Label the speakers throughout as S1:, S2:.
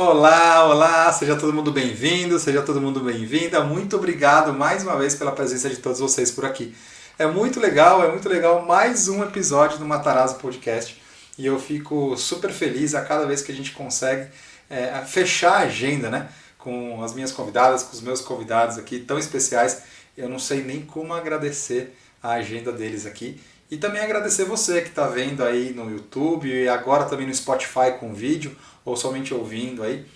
S1: Olá, olá, seja todo mundo bem-vindo, seja todo mundo bem-vinda. Muito obrigado mais uma vez pela presença de todos vocês por aqui. É muito legal mais um episódio do Matarazzo Podcast e eu fico super feliz a cada vez que a gente consegue fechar a agenda, né? Com as minhas convidadas, com os meus convidados aqui tão especiais. Eu não sei nem como agradecer a agenda deles aqui. E também agradecer você que está vendo aí no YouTube e agora também no Spotify com vídeo ou somente ouvindo aí.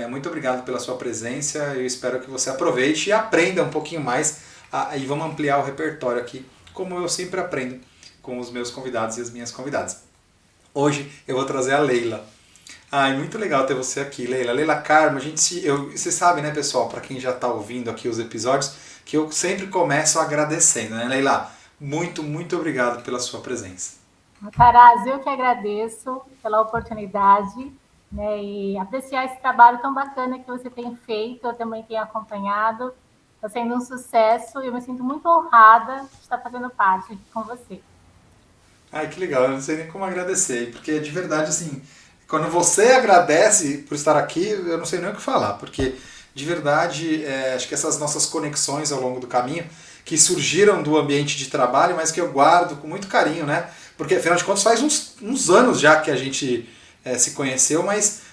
S1: Muito obrigado pela sua presença, eu espero que você aproveite e aprenda um pouquinho mais e vamos ampliar o repertório aqui, como eu sempre aprendo com os meus convidados e as minhas convidadas. Hoje eu vou trazer a Leila. Ai, muito legal ter você aqui, Leila. Leila Carmo, você sabe, né, pessoal, para quem já está ouvindo aqui os episódios, que eu sempre começo agradecendo, né, Leila? Muito, muito obrigado pela sua presença.
S2: Taraz, eu que agradeço pela oportunidade, né, e apreciar esse trabalho tão bacana que você tem feito, eu também tenho acompanhado. Está sendo um sucesso e eu me sinto muito honrada de estar fazendo parte aqui com você.
S1: Ai, que legal, eu não sei nem como agradecer, porque de verdade, assim, quando você agradece por estar aqui, eu não sei nem o que falar, porque de verdade, acho que essas nossas conexões ao longo do caminho, que surgiram do ambiente de trabalho, mas que eu guardo com muito carinho, né? Porque afinal de contas faz uns anos já que a gente se conheceu, mas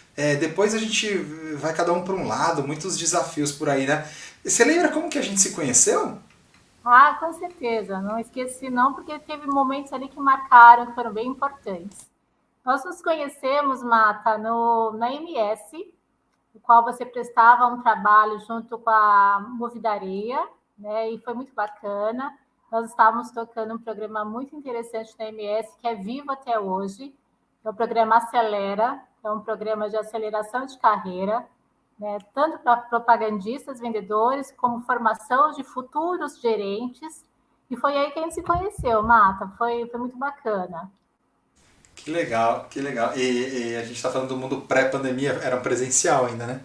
S1: depois a gente vai cada um para um lado, muitos desafios por aí, né? Você lembra como que a gente se conheceu?
S2: Ah, com certeza, não esqueci não, porque teve momentos ali que marcaram, que foram bem importantes. Nós nos conhecemos, Mata, na MS, no qual você prestava um trabalho junto com a Movidaria, né? E foi muito bacana. Nós estávamos tocando um programa muito interessante na MS, que é vivo até hoje. É o programa Acelera, é um programa de aceleração de carreira, né? Tanto para propagandistas, vendedores, como formação de futuros gerentes. E foi aí que a gente se conheceu, Mata. Foi muito bacana.
S1: Que legal, que legal. E a gente está falando do mundo pré-pandemia, era um presencial ainda, né?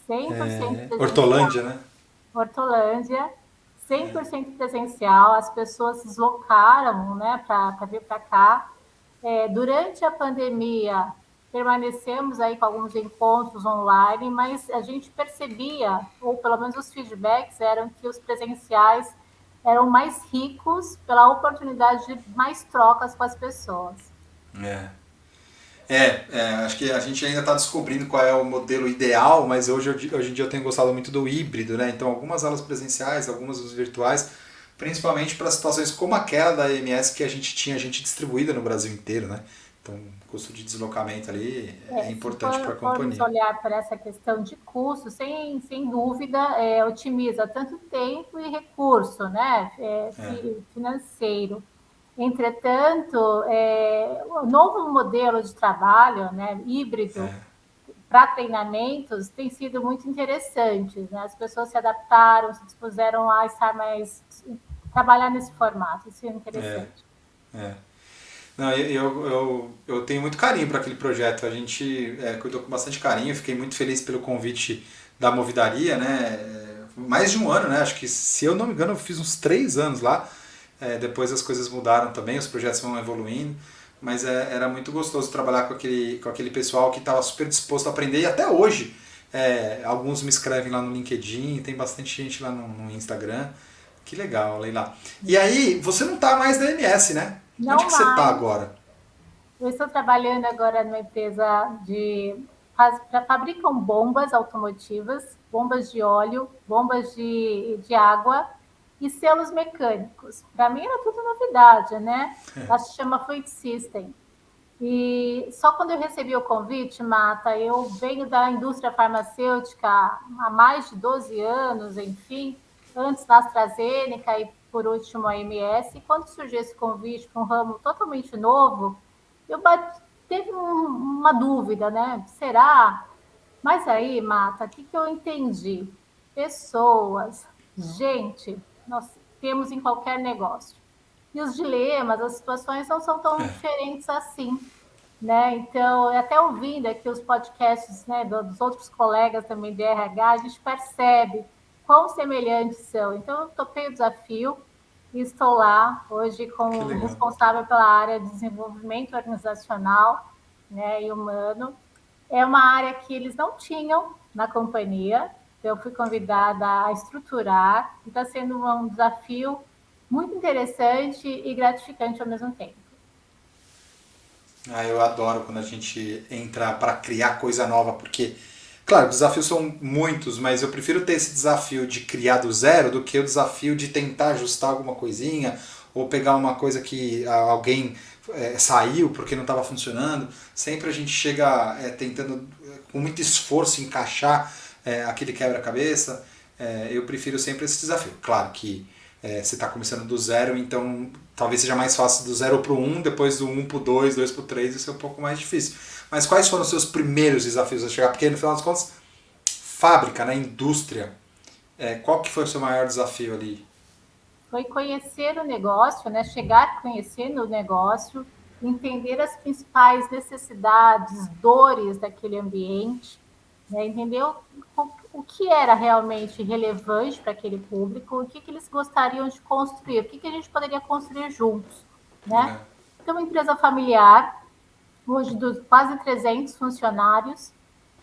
S2: 100%
S1: Hortolândia,
S2: presencial.
S1: né?
S2: Hortolândia, 100% presencial, as pessoas se deslocaram, né, para vir para cá. Durante a pandemia, permanecemos aí com alguns encontros online, mas a gente percebia, ou pelo menos os feedbacks eram que os presenciais eram mais ricos pela oportunidade de mais trocas com as pessoas.
S1: É. Acho que a gente ainda está descobrindo qual é o modelo ideal, mas hoje em dia eu tenho gostado muito do híbrido, né? Então algumas aulas presenciais, algumas virtuais, principalmente para situações como aquela da EMS que a gente tinha gente distribuída no Brasil inteiro, né? Então o custo de deslocamento ali é
S2: Se
S1: importante para a
S2: formos
S1: companhia.
S2: olhar para essa questão de custo, sem dúvida, otimiza tanto tempo e recurso, né,
S1: É,
S2: financeiro. Entretanto, o novo modelo de trabalho, né, híbrido, para treinamentos, tem sido muito interessante. Né? As pessoas se adaptaram, se dispuseram a estar mais trabalhar nesse formato. Isso é
S1: é,
S2: interessante.
S1: é. Não, eu tenho muito carinho para aquele projeto. A gente cuidou com bastante carinho. Fiquei muito feliz pelo convite da Movidaria, né? Mais de um ano, né? Acho que, se eu não me engano, eu fiz uns 3 anos lá. Depois as coisas mudaram também, os projetos vão evoluindo. Mas era muito gostoso trabalhar com aquele pessoal que estava super disposto a aprender. E até hoje, alguns me escrevem lá no LinkedIn, tem bastante gente lá no Instagram. Que legal, Leila. E aí, você não tá mais na MS, né? Onde
S2: Não
S1: que você tá
S2: mais.
S1: agora?
S2: Eu estou trabalhando agora numa empresa fabricam bombas automotivas, bombas de óleo, bombas de água e selos mecânicos. Para mim era tudo novidade, né? Ela se chama Fluid System. E só quando eu recebi o convite, Mata, eu venho da indústria farmacêutica há mais de 12 anos, enfim, antes da AstraZeneca e por último a MS. E quando surgiu esse convite para um ramo totalmente novo, teve uma dúvida, né? Será? Mas aí, Mata, o que eu entendi? Pessoas, gente, nós temos em qualquer negócio. E os dilemas, as situações não são tão diferentes assim, né? Então, até ouvindo aqui os podcasts, né, dos outros colegas também de RH, a gente percebe quão semelhantes são. Então, eu topei o desafio e estou lá hoje
S1: Que
S2: como
S1: legal.
S2: responsável pela área de desenvolvimento organizacional, né, e humano. É uma área que eles não tinham na companhia, então eu fui convidada a estruturar, e está sendo um desafio muito interessante e gratificante ao mesmo tempo.
S1: Ah, eu adoro quando a gente entra para criar coisa nova, porque, claro, desafios são muitos, mas eu prefiro ter esse desafio de criar do zero do que o desafio de tentar ajustar alguma coisinha ou pegar uma coisa que alguém saiu porque não estava funcionando. Sempre a gente chega tentando, com muito esforço, encaixar aquele quebra-cabeça. Eu prefiro sempre esse desafio. Claro que você está começando do zero, então talvez seja mais fácil do 0 para o 1, depois do 1 para o 2, 2 para o 3, isso é um pouco mais difícil. Mas quais foram os seus primeiros desafios a chegar? Porque no final das contas, fábrica, né, indústria, qual que foi o seu maior desafio ali?
S2: Foi conhecer o negócio, né? Chegar a conhecer o negócio, entender as principais necessidades, dores daquele ambiente, né? Entender o que era realmente relevante para aquele público, o que eles gostariam de construir, o que a gente poderia construir juntos, né?
S1: Legal.
S2: Então, uma empresa familiar, hoje dos quase 300 funcionários,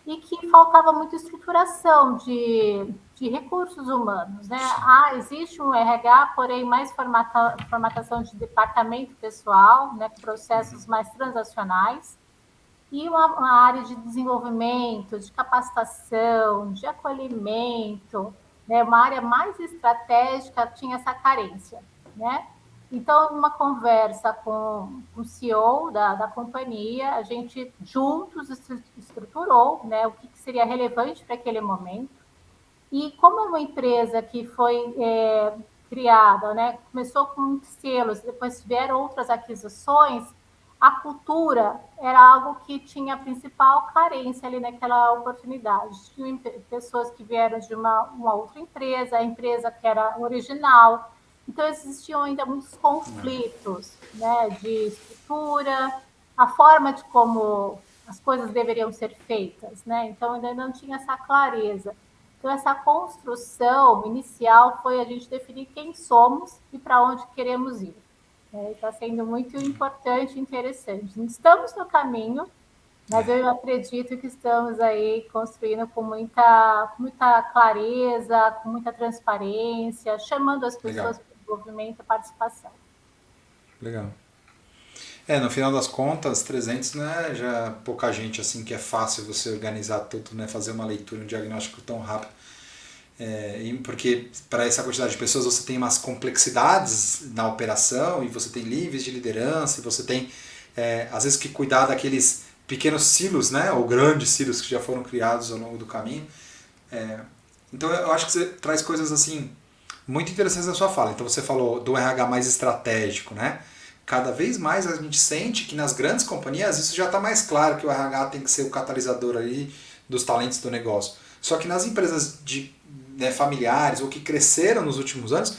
S2: e que faltava muita estruturação de recursos humanos. Né?
S1: Sim.
S2: Existe um RH, porém mais formatação de departamento pessoal, né, processos mais transacionais, e uma área de desenvolvimento, de capacitação, de acolhimento, né, uma área mais estratégica tinha essa carência. Né? Então, numa conversa com o CEO da companhia, a gente juntos estruturou, né, o que seria relevante para aquele momento. E como é uma empresa que foi criada, né, começou com selos, depois tiveram outras aquisições, a cultura era algo que tinha a principal carência ali naquela oportunidade. Tinha pessoas que vieram de uma outra empresa, a empresa que era original. Então, existiam ainda muitos conflitos, né, de estrutura, a forma de como as coisas deveriam ser feitas. Né? Então, ainda não tinha essa clareza. Então, essa construção inicial foi a gente definir quem somos e para onde queremos ir. Está sendo muito importante e interessante. Estamos no caminho, mas eu acredito que estamos aí construindo com muita clareza, com muita transparência, chamando as
S1: Legal.
S2: pessoas para o desenvolvimento e participação.
S1: Legal. No final das contas, 300 não é já pouca gente assim que é fácil você organizar tudo, né? Fazer uma leitura, um diagnóstico tão rápido. Porque para essa quantidade de pessoas você tem umas complexidades na operação e você tem níveis de liderança e você tem às vezes que cuidar daqueles pequenos silos, né, ou grandes silos que já foram criados ao longo do caminho. Então eu acho que você traz coisas assim muito interessantes na sua fala. Então você falou do RH mais estratégico, né? Cada vez mais a gente sente que nas grandes companhias isso já está mais claro que o RH tem que ser o catalisador ali dos talentos do negócio. Só que nas empresas familiares ou que cresceram nos últimos anos,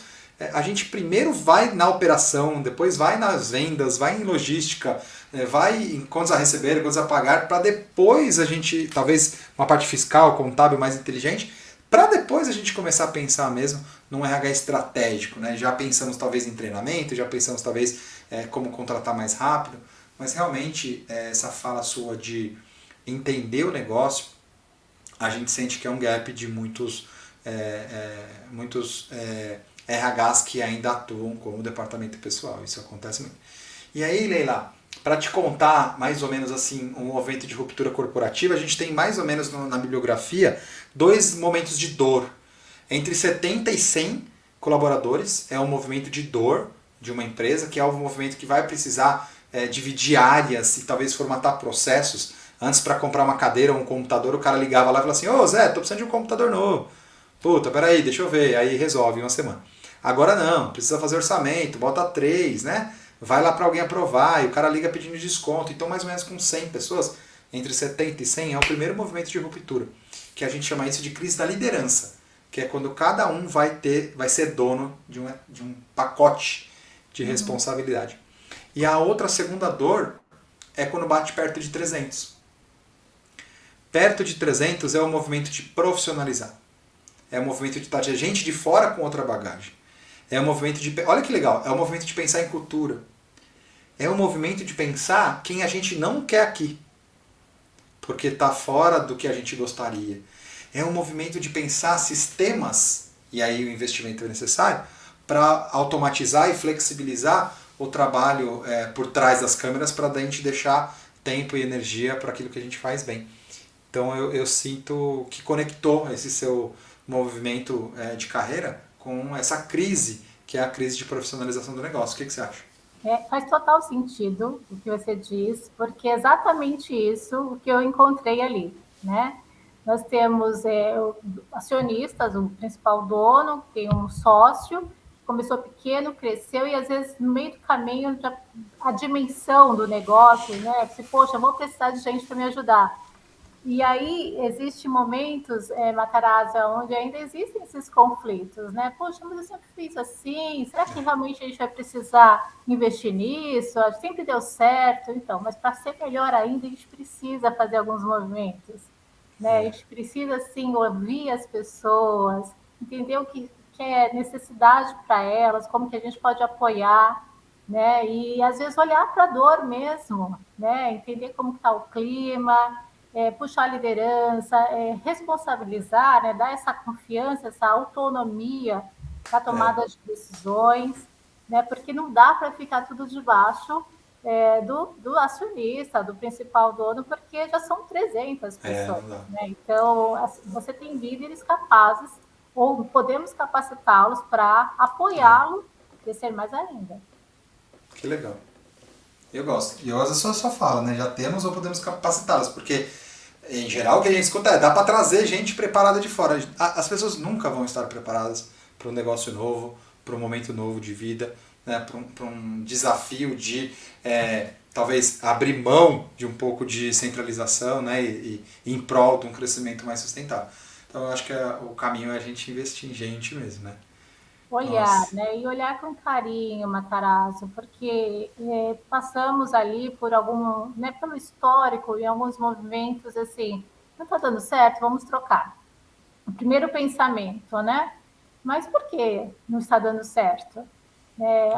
S1: a gente primeiro vai na operação, depois vai nas vendas, vai em logística, vai em contas a receber, contas a pagar, para depois a gente, talvez uma parte fiscal, contábil mais inteligente, para depois a gente começar a pensar mesmo num RH estratégico. Né? Já pensamos talvez em treinamento, já pensamos talvez como contratar mais rápido, mas realmente essa fala sua de entender o negócio, a gente sente que é um gap de muitos RHs que ainda atuam como departamento pessoal. Isso acontece muito. E aí, Leila, para te contar mais ou menos assim um movimento de ruptura corporativa, a gente tem mais ou menos na bibliografia 2 momentos de dor. Entre 70 e 100 colaboradores é um movimento de dor de uma empresa, que é um movimento que vai precisar dividir áreas e talvez formatar processos. Antes, para comprar uma cadeira ou um computador, o cara ligava lá e falava assim: ô Zé, tô precisando de um computador novo. Puta, peraí, deixa eu ver. Aí resolve em uma semana. Agora não, precisa fazer orçamento, bota 3, né? Vai lá para alguém aprovar e o cara liga pedindo desconto. Então, mais ou menos com 100 pessoas, entre 70 e 100, é o primeiro movimento de ruptura, que a gente chama isso de crise da liderança, que é quando cada um vai ser dono de um pacote de responsabilidade. E a outra segunda dor é quando bate perto de 300. Perto de 300 é o movimento de profissionalizar. É o movimento de estar gente de fora com outra bagagem. É o movimento de... Olha que legal, é o movimento de pensar em cultura. É o movimento de pensar quem a gente não quer aqui. porque está fora do que a gente gostaria. É um movimento de pensar sistemas, e aí o investimento é necessário, para automatizar e flexibilizar o trabalho por trás das câmeras para a gente deixar tempo e energia para aquilo que a gente faz bem. Então eu sinto que conectou esse seu movimento de carreira com essa crise, que é a crise de profissionalização do negócio. O que você acha?
S2: Faz total sentido o que você diz, porque é exatamente isso o que eu encontrei ali, né? Nós temos acionistas, o principal dono, tem um sócio, começou pequeno, cresceu e às vezes no meio do caminho a dimensão do negócio, né? Você, poxa, vou precisar de gente para me ajudar. E aí existem momentos, Matarazzo, onde ainda existem esses conflitos, né? Poxa, mas eu sempre fiz assim, será que realmente a gente vai precisar investir nisso? Sempre deu certo, então, mas para ser melhor ainda, a gente precisa fazer alguns movimentos, né? A gente precisa, sim, ouvir as pessoas, entender o que é necessidade para elas, como que a gente pode apoiar, né? E às vezes olhar para a dor mesmo, né? Entender como está o clima, puxar a liderança, responsabilizar, né? Dar essa confiança, essa autonomia na tomada de decisões, né? Porque não dá para ficar tudo debaixo do acionista, do principal dono, porque já são 300 pessoas.
S1: Não dá.
S2: Né? Então, você tem líderes capazes, ou podemos capacitá-los para apoiá-lo a crescer mais ainda.
S1: Que legal. Eu gosto. E eu às vezes só falo, né? Já temos ou podemos capacitá-las, porque em geral o que a gente escuta dá para trazer gente preparada de fora. As pessoas nunca vão estar preparadas para um negócio novo, para um momento novo de vida, né? Para um desafio de talvez abrir mão de um pouco de centralização, né? E em prol de um crescimento mais sustentável. Então eu acho que o caminho é a gente investir em gente mesmo, né?
S2: Olhar,
S1: Nossa.
S2: né? E olhar com carinho, Matarazzo, porque passamos ali por algum, né, pelo histórico, em alguns movimentos assim, não está dando certo, vamos trocar. O primeiro pensamento, né? Mas por que não está dando certo?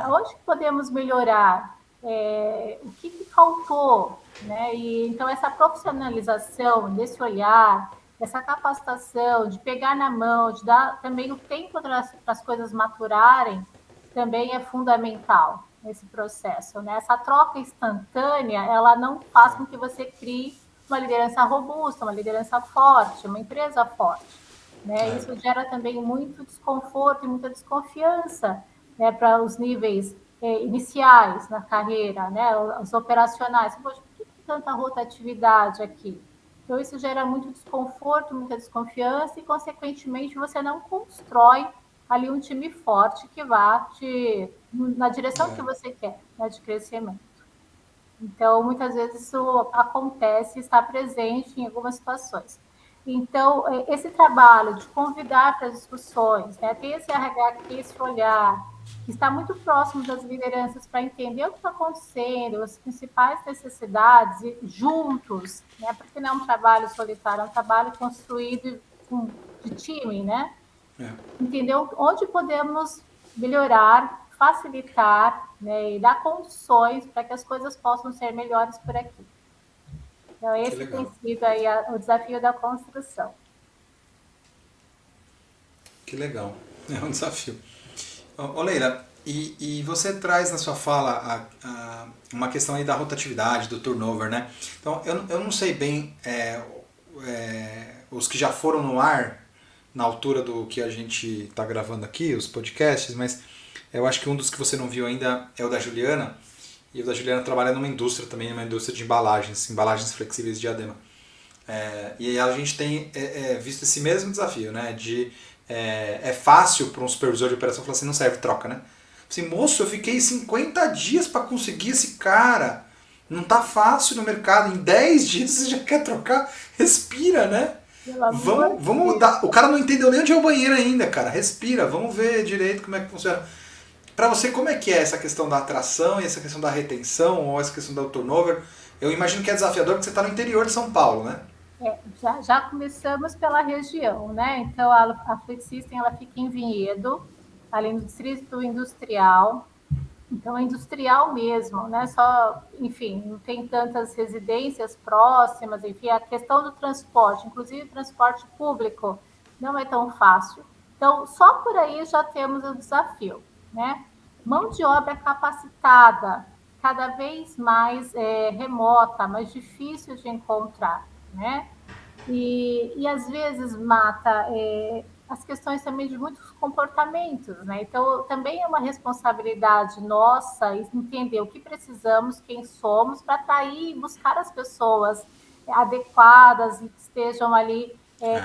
S2: Onde podemos melhorar? O que faltou? Né? E, então, essa profissionalização desse olhar, essa capacitação de pegar na mão, de dar também o tempo para as coisas maturarem, também é fundamental nesse processo. Né? Essa troca instantânea, ela não faz com que você crie uma liderança robusta, uma liderança forte, uma empresa forte. Né? Isso gera também muito desconforto e muita desconfiança, né, para os níveis iniciais na carreira, né, os operacionais. Poxa, por que tanta rotatividade aqui? Então, isso gera muito desconforto, muita desconfiança e, consequentemente, você não constrói ali um time forte que vá na direção que você quer, né, de crescimento. Então, muitas vezes isso acontece, está presente em algumas situações. Então, esse trabalho de convidar para as discussões, né, ter esse RH, ter esse olhar, que está muito próximo das lideranças para entender o que está acontecendo, as principais necessidades, e juntos, né, porque não é um trabalho solitário, é um trabalho construído de time, né? Entender onde podemos melhorar, facilitar, né, e dar condições para que as coisas possam ser melhores por aqui. Então,
S1: Que
S2: esse tem
S1: legal.
S2: sido aí o desafio da construção.
S1: Que legal. É um desafio. Ô Leila, e você traz na sua fala uma questão aí da rotatividade, do turnover, né? Então, eu não sei bem os que já foram no ar na altura do que a gente está gravando aqui, os podcasts, mas eu acho que um dos que você não viu ainda é o da Juliana, e o da Juliana trabalha numa indústria também, numa indústria de embalagens flexíveis de diadema. E a gente tem visto esse mesmo desafio, né? É fácil para um supervisor de operação falar assim, não serve, troca, né? Assim, moço, eu fiquei 50 dias para conseguir esse cara. Não tá fácil no mercado. Em 10 dias você já quer trocar? Respira, né? Vamos mudar. O cara não entendeu nem onde é o banheiro ainda, cara. Respira, vamos ver direito como é que funciona. Para você, como é que é essa questão da atração e essa questão da retenção ou essa questão do turnover? Eu imagino que é desafiador porque você está no interior de São Paulo, né?
S2: Já começamos pela região, né? Então, a Flexsystem, ela fica em Vinhedo, ali no Distrito Industrial. Então, é industrial mesmo, né? Só, enfim, não tem tantas residências próximas, enfim, a questão do transporte, inclusive transporte público, não é tão fácil. Então, só por aí já temos o desafio, né? Mão de obra capacitada, cada vez mais remota, mais difícil de encontrar, né? E às vezes mata as questões também de muitos comportamentos, né? Então, também é uma responsabilidade nossa entender o que precisamos, quem somos, para atrair e buscar as pessoas adequadas e que estejam ali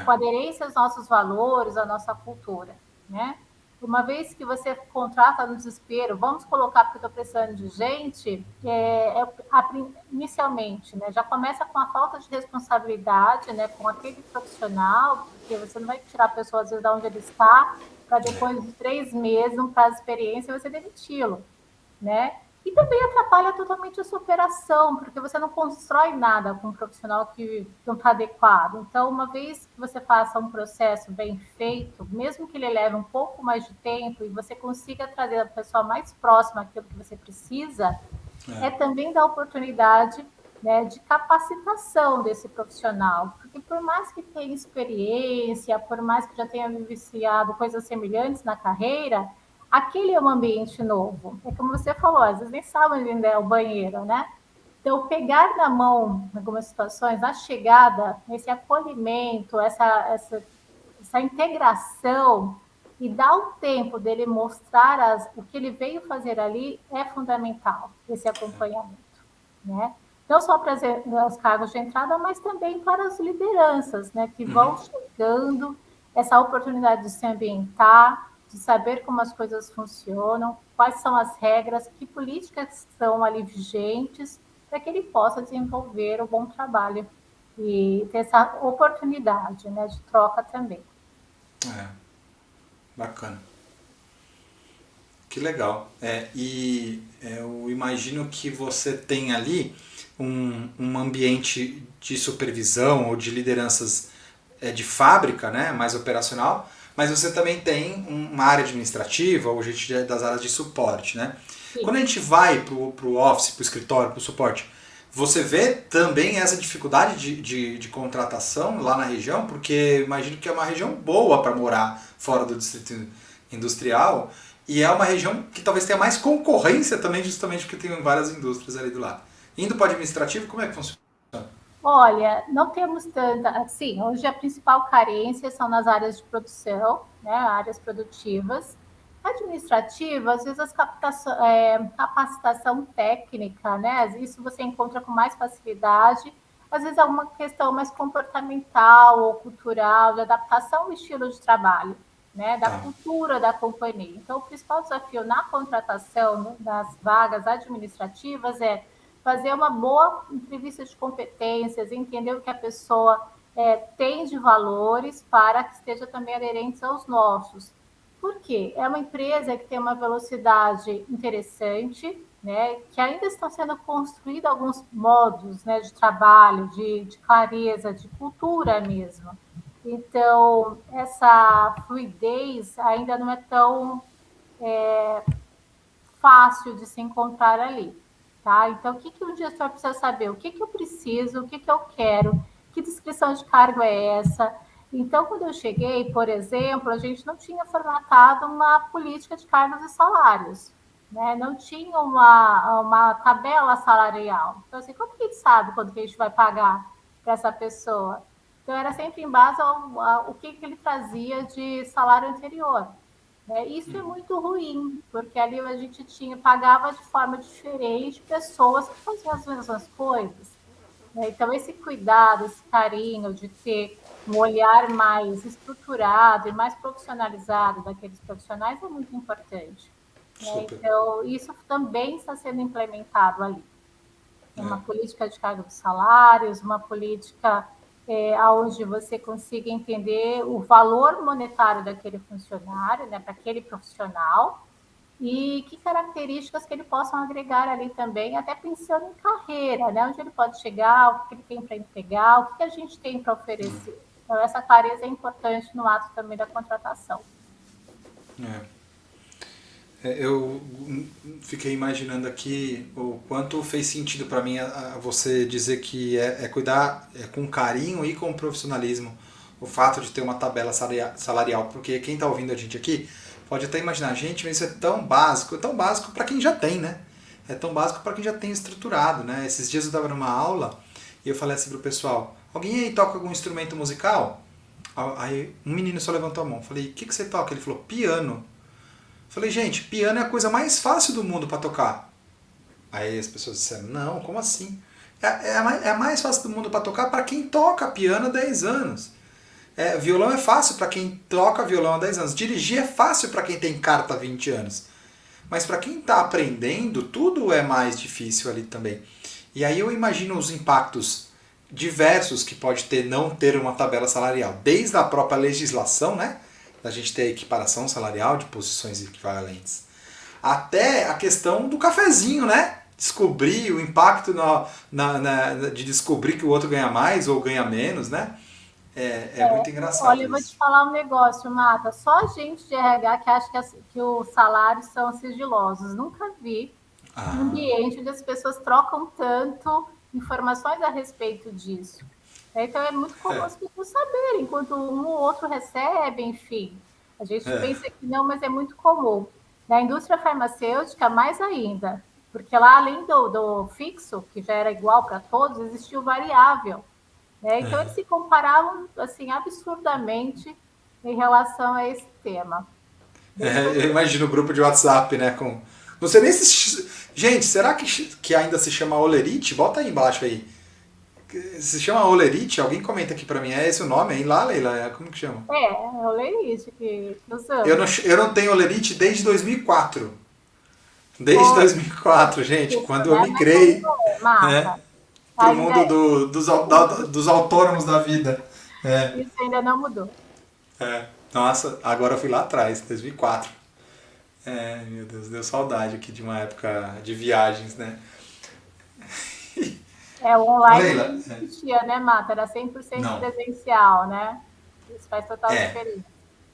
S2: com aderência aos nossos valores, à nossa cultura, né? Uma vez que você contrata no desespero, vamos colocar porque estou precisando de gente, inicialmente, né, já começa com a falta de responsabilidade, né, com aquele profissional, porque você não vai tirar a pessoa, às vezes, de onde ele está, para depois de 3 meses, um prazo de experiência, você demiti-lo, né? E também atrapalha totalmente a sua operação, porque você não constrói nada com um profissional que não está adequado. Então, uma vez que você faça um processo bem feito, mesmo que ele leve um pouco mais de tempo e você consiga trazer a pessoa mais próxima àquilo que você precisa, também dar oportunidade, né, de capacitação desse profissional, porque por mais que tenha experiência, por mais que já tenha vivenciado coisas semelhantes na carreira, aquele é um ambiente novo. É como você falou, às vezes nem sabe onde é o banheiro, né? Então, pegar na mão, em algumas situações, na chegada, esse acolhimento, essa integração e dar o tempo dele mostrar o que ele veio fazer ali é fundamental, esse acompanhamento, né? Não só para os cargos de entrada, mas também para as lideranças, né, que vão chegando, essa oportunidade de se ambientar, de saber como as coisas funcionam, quais são as regras, que políticas estão ali vigentes, para que ele possa desenvolver um bom trabalho e ter essa oportunidade, né, de troca também.
S1: Bacana. Que legal. Eu imagino que você tem ali um ambiente de supervisão ou de lideranças de fábrica, né, mais operacional, mas você também tem uma área administrativa ou gente das áreas de suporte, né? Quando a
S2: Sim.
S1: gente vai para o office, para o escritório, para o suporte, você vê também essa dificuldade de contratação lá na região? Porque imagino que é uma região boa para morar fora do distrito industrial e é uma região que talvez tenha mais concorrência também, justamente porque tem várias indústrias ali do lado. Indo para o administrativo, como é que funciona?
S2: Olha, não temos tanta. Assim, hoje a principal carência são nas áreas de produção, né, áreas produtivas. Administrativa, às vezes capacitação técnica, né? Isso você encontra com mais facilidade. Às vezes é uma questão mais comportamental ou cultural, de adaptação ao estilo de trabalho, né? Da
S1: Tá.
S2: cultura da companhia. Então, o principal desafio na contratação das vagas administrativas é fazer uma boa entrevista de competências, entender o que a pessoa tem de valores para que esteja também aderente aos nossos. Por quê? É uma empresa que tem uma velocidade interessante, né, que ainda estão sendo construídos alguns modos, né, de trabalho, de clareza, de cultura mesmo. Então, essa fluidez ainda não é tão fácil de se encontrar ali. Tá? Então, o que, que o gestor precisa saber? O que, que eu preciso? O que, que eu quero? Que descrição de cargo é essa? Então, quando eu cheguei, por exemplo, a gente não tinha formatado uma política de cargos e salários, né? Não tinha uma tabela salarial. Então, assim, como que a gente sabe quanto que a gente vai pagar para essa pessoa? Então, era sempre em base ao que ele trazia de salário anterior. Isso é muito ruim, porque ali a gente pagava de forma diferente pessoas que faziam as mesmas coisas. Né? Então, esse cuidado, esse carinho de ter um olhar mais estruturado e mais profissionalizado daqueles profissionais é muito importante. Né?
S1: Super.
S2: Então, isso também está sendo implementado ali. Uma
S1: É.
S2: política de cargos de salários, uma política onde você consiga entender o valor monetário daquele funcionário, né, para aquele profissional, e que características que ele possa agregar ali também, até pensando em carreira, né, onde ele pode chegar, o que ele tem para entregar, o que a gente tem para oferecer. Então, essa clareza é importante no ato também da contratação.
S1: É. Eu fiquei imaginando aqui o quanto fez sentido para mim a você dizer que é cuidar com carinho e com profissionalismo o fato de ter uma tabela salarial, porque quem está ouvindo a gente aqui pode até imaginar, gente, mas isso é tão básico para quem já tem, né? É tão básico para quem já tem estruturado, né? Esses dias eu estava numa aula e eu falei assim pro pessoal, alguém aí toca algum instrumento musical? Aí um menino só levantou a mão, falei, o que você toca? Ele falou, piano. Falei, gente, piano é a coisa mais fácil do mundo para tocar. Aí as pessoas disseram, não, como assim? É a mais fácil do mundo para tocar para quem toca piano há 10 anos. Violão é fácil para quem toca violão há 10 anos. Dirigir é fácil para quem tem carta há 20 anos. Mas para quem está aprendendo, tudo é mais difícil ali também. E aí eu imagino os impactos diversos que pode ter não ter uma tabela salarial. Desde a própria legislação, né? Da gente ter a equiparação salarial de posições equivalentes. Até a questão do cafezinho, né? Descobrir o impacto de descobrir que o outro ganha mais ou ganha menos, né? É muito engraçado.
S2: Olha, eu vou te falar um negócio, Mata. Só a gente de RH que acha que os salários são sigilosos. Nunca vi um ambiente onde as pessoas trocam tanto informações a respeito disso. Então é muito comum as pessoas saberem, enquanto um ou outro recebe, enfim. A gente pensa que não, mas é muito comum. Na indústria farmacêutica, mais ainda, porque lá, além do fixo, que já era igual para todos, existia o variável. Então, eles se comparavam assim, absurdamente em relação a esse tema.
S1: Eu imagino o grupo de WhatsApp, né? Não sei nem se. Gente, será que ainda se chama Olerite? Bota aí embaixo aí. Se chama Olerite? Alguém comenta aqui pra mim. É esse o nome? É lá, Leila? Como que chama?
S2: É o Lerite que usamos.
S1: Eu não tenho Olerite desde 2004. Desde 2004, gente. Quando eu migrei, né, pro mundo dos autônomos da vida.
S2: Isso ainda não mudou.
S1: Nossa, agora eu fui lá atrás, 2004. Meu Deus, deu saudade aqui de uma época de viagens, né?
S2: O online
S1: Leila,
S2: não existia, né, Mata? Era 100%
S1: não.
S2: presencial, né? Isso faz total diferença.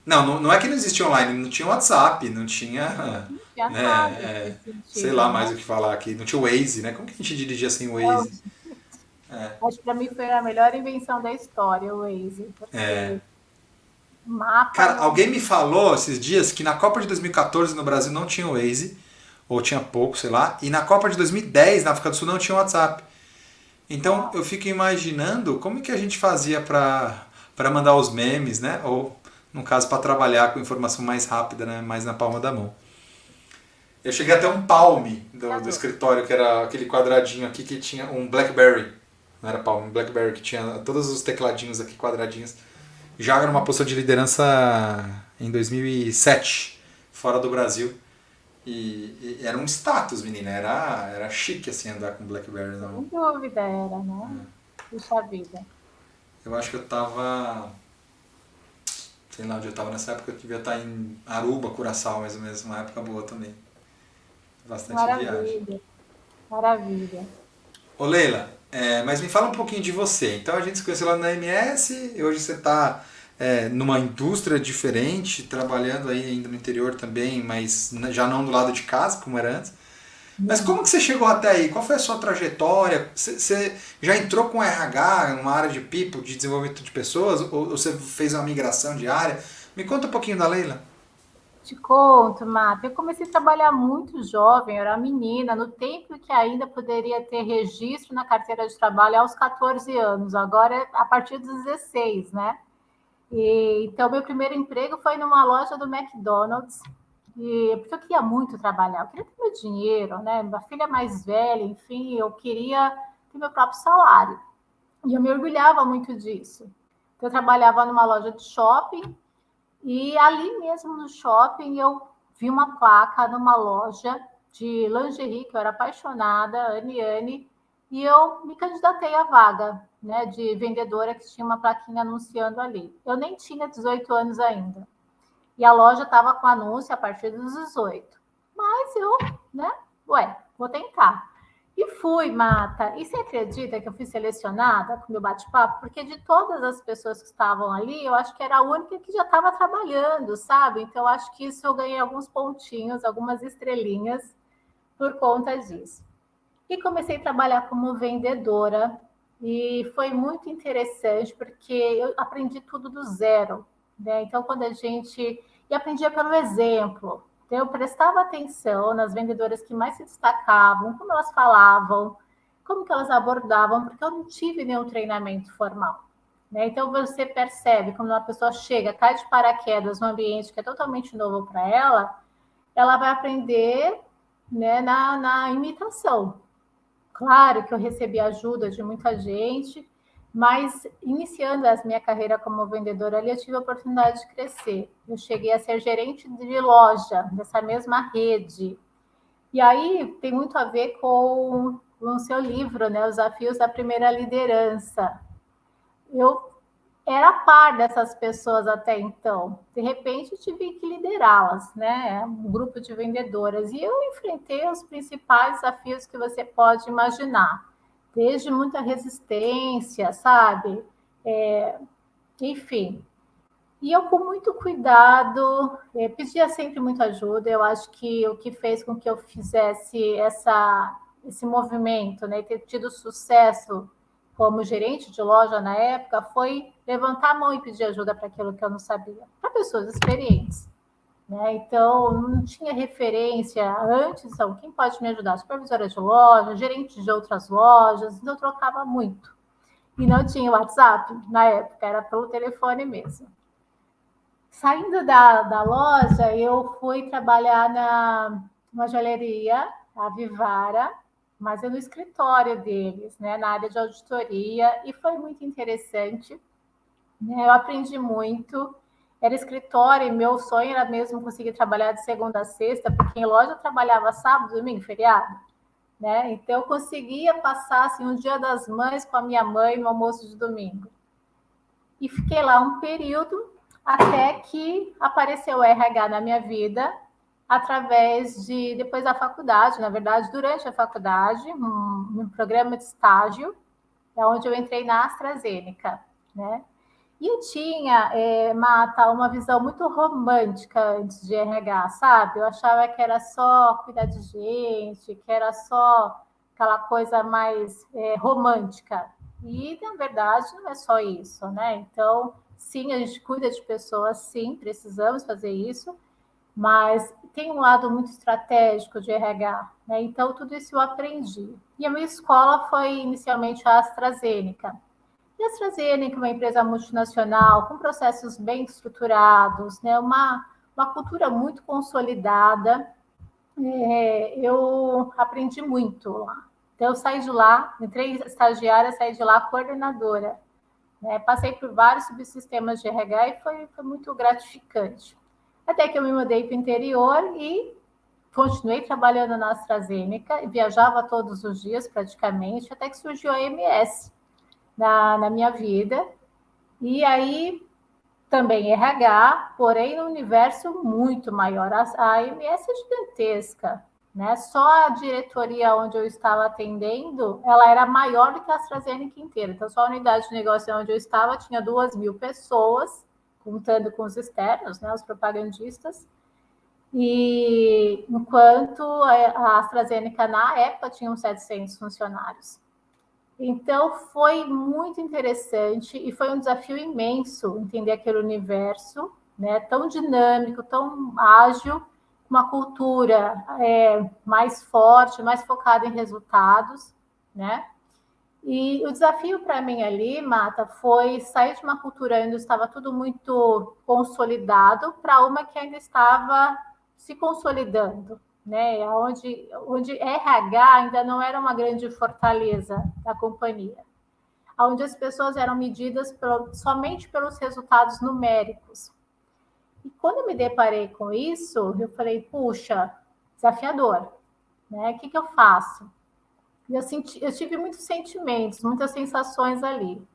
S1: Não é que não existia online, não tinha WhatsApp, não tinha.
S2: Não tinha nada nesse
S1: Sei
S2: sentido,
S1: lá
S2: né?
S1: mais o que falar aqui. Não tinha o Waze, né? Como que a gente dirigia sem o Waze?
S2: Acho que para mim foi a melhor invenção da história, o Waze. Porque mapa.
S1: Cara, alguém me falou esses dias que na Copa de 2014 no Brasil não tinha o Waze, ou tinha pouco, sei lá, e na Copa de 2010 na África do Sul não tinha o WhatsApp. Então eu fico imaginando como que a gente fazia para mandar os memes, né? Ou, no caso, para trabalhar com informação mais rápida, né? Mais na palma da mão. Eu cheguei até um Palm do escritório, que era aquele quadradinho aqui que tinha um BlackBerry. Não era Palm, um BlackBerry que tinha todos os tecladinhos aqui quadradinhos. Já numa posição de liderança em 2007, fora do Brasil. E era um status, menina. Era chique assim andar com BlackBerry na mão.
S2: Sem dúvida era, né? Puxa vida.
S1: Eu acho que eu tava. Sei lá onde eu tava nessa época, eu devia estar em Aruba, Curaçao, mais ou menos, uma época boa também. Bastante viagem.
S2: Maravilha.
S1: Ô Leila, mas me fala um pouquinho de você. Então a gente se conheceu lá na MS, e hoje você está numa indústria diferente, trabalhando aí ainda no interior também, mas já não do lado de casa, como era antes. Mas como que você chegou até aí? Qual foi a sua trajetória? Você já entrou com RH, numa área de people, de desenvolvimento de pessoas, ou você fez uma migração de área? Me conta um pouquinho da Leila.
S2: Te conto, Mata. Eu comecei a trabalhar muito jovem, eu era menina, no tempo que ainda poderia ter registro na carteira de trabalho aos 14 anos, agora é a partir dos 16, né? Então, meu primeiro emprego foi numa loja do McDonald's, porque eu queria muito trabalhar, eu queria ter meu dinheiro, né? Minha filha mais velha, enfim, eu queria ter meu próprio salário. E eu me orgulhava muito disso. Então, eu trabalhava numa loja de shopping, e ali mesmo no shopping eu vi uma placa numa loja de lingerie, que eu era apaixonada, Aniane, e eu me candidatei à vaga, né, de vendedora, que tinha uma plaquinha anunciando ali. Eu nem tinha 18 anos ainda. E a loja estava com anúncio a partir dos 18. Mas eu, né, vou tentar. E fui, Marta. E você acredita que eu fui selecionada com o meu bate-papo? Porque de todas as pessoas que estavam ali, eu acho que era a única que já estava trabalhando, sabe? Então, eu acho que isso eu ganhei alguns pontinhos, algumas estrelinhas por conta disso. E comecei a trabalhar como vendedora. E foi muito interessante, porque eu aprendi tudo do zero, né? Então, quando a gente... E aprendia pelo exemplo. Então, eu prestava atenção nas vendedoras que mais se destacavam, como elas falavam, como que elas abordavam, porque eu não tive nenhum treinamento formal, né? Então, você percebe, quando uma pessoa chega, cai de paraquedas num ambiente que é totalmente novo para ela vai aprender, né, na imitação. Claro que eu recebi ajuda de muita gente, mas iniciando a minha carreira como vendedora ali, eu tive a oportunidade de crescer. Eu cheguei a ser gerente de loja dessa mesma rede. E aí tem muito a ver com o seu livro, né? Os desafios da primeira liderança. Eu era a par dessas pessoas até então. De repente, tive que liderá-las, né? Um grupo de vendedoras. E eu enfrentei os principais desafios que você pode imaginar. Desde muita resistência, sabe? Enfim. E eu, com muito cuidado, pedia sempre muita ajuda. Eu acho que o que fez com que eu fizesse esse movimento, né, e ter tido sucesso como gerente de loja na época, foi levantar a mão e pedir ajuda para aquilo que eu não sabia, para pessoas experientes, né? Então, não tinha referência antes, então, quem pode me ajudar? Supervisora de loja, gerente de outras lojas, então eu trocava muito. E não tinha WhatsApp na época, era pelo telefone mesmo. Saindo da loja, eu fui trabalhar numa joalheria, a Vivara, mas é no escritório deles, né, na área de auditoria, e foi muito interessante, né, eu aprendi muito. Era escritório e meu sonho era mesmo conseguir trabalhar de segunda a sexta, porque em loja eu trabalhava sábado, domingo, feriado, né? Então eu conseguia passar assim, um dia das mães com a minha mãe no almoço de domingo. E fiquei lá um período até que apareceu o RH na minha vida, através de, depois da faculdade, na verdade, durante a faculdade, um programa de estágio, onde eu entrei na AstraZeneca, né? E eu tinha, Mata, uma visão muito romântica antes de RH, sabe? Eu achava que era só cuidar de gente, que era só aquela coisa mais romântica. E, na verdade, não é só isso, né? Então, sim, a gente cuida de pessoas, sim, precisamos fazer isso, mas tem um lado muito estratégico de RH, né? Então, tudo isso eu aprendi. E a minha escola foi inicialmente a AstraZeneca. E a AstraZeneca, uma empresa multinacional, com processos bem estruturados, né? Uma cultura muito consolidada, eu aprendi muito lá. Então, eu saí de lá, entrei estagiária, saí de lá coordenadora. Né? Passei por vários subsistemas de RH e foi muito gratificante. Até que eu me mudei para o interior e continuei trabalhando na AstraZeneca, e viajava todos os dias praticamente, até que surgiu a MS na minha vida. E aí também RH, porém no universo muito maior. A MS é gigantesca, né? Só a diretoria onde eu estava atendendo, ela era maior do que a AstraZeneca inteira. Então, só a unidade de negócio onde eu estava tinha 2.000 pessoas, contando com os externos, né, os propagandistas. E enquanto a AstraZeneca, na época, tinha uns 700 funcionários. Então, foi muito interessante e foi um desafio imenso entender aquele universo, né, tão dinâmico, tão ágil, uma cultura mais forte, mais focada em resultados, né? E o desafio para mim ali, Mata, foi sair de uma cultura onde estava tudo muito consolidado para uma que ainda estava se consolidando, né? Onde RH ainda não era uma grande fortaleza da companhia, onde as pessoas eram medidas somente pelos resultados numéricos. E quando eu me deparei com isso, eu falei, puxa, desafiador, né? O que eu faço? Eu tive muitos sentimentos, muitas sensações ali.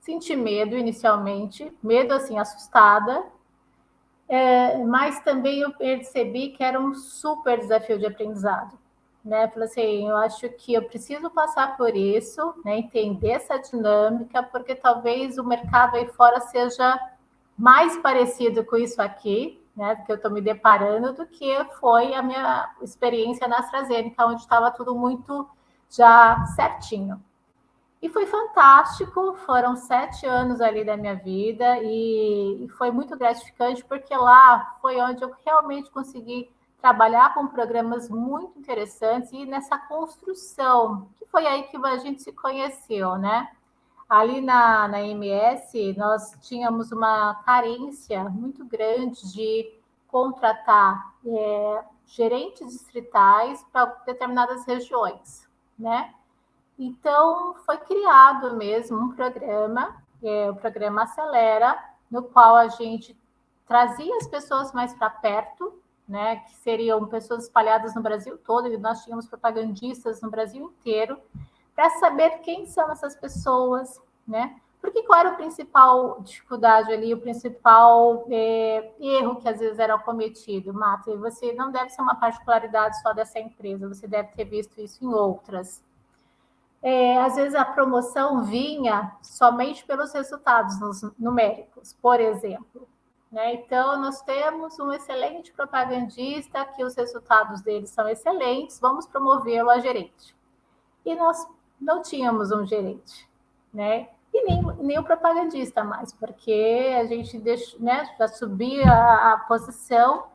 S2: Senti medo inicialmente, medo assim, assustada, mas também eu percebi que era um super desafio de aprendizado. né? Falei assim, eu acho que eu preciso passar por isso, né? Entender essa dinâmica, porque talvez o mercado aí fora seja mais parecido com isso aqui, né? Que eu estou me deparando, do que foi a minha experiência na AstraZeneca, onde estava tudo muito já certinho. E foi fantástico, foram 7 anos ali da minha vida e foi muito gratificante, porque lá foi onde eu realmente consegui trabalhar com programas muito interessantes e nessa construção, que foi aí que a gente se conheceu, né? Ali na MS, nós tínhamos uma carência muito grande de contratar gerentes distritais para determinadas regiões, né? Então, foi criado mesmo um programa, o programa Acelera, no qual a gente trazia as pessoas mais para perto, né, que seriam pessoas espalhadas no Brasil todo, e nós tínhamos propagandistas no Brasil inteiro, para saber quem são essas pessoas, né? Porque qual era a principal dificuldade ali, o principal erro que às vezes era cometido, Mata? E você não deve ser uma particularidade só dessa empresa, você deve ter visto isso em outras. Às vezes a promoção vinha somente pelos resultados numéricos, por exemplo. Né? Então, nós temos um excelente propagandista, que os resultados dele são excelentes, vamos promovê-lo a gerente. E nós não tínhamos um gerente, né? E nem o propagandista mais, porque a gente deixou, né, já subia a posição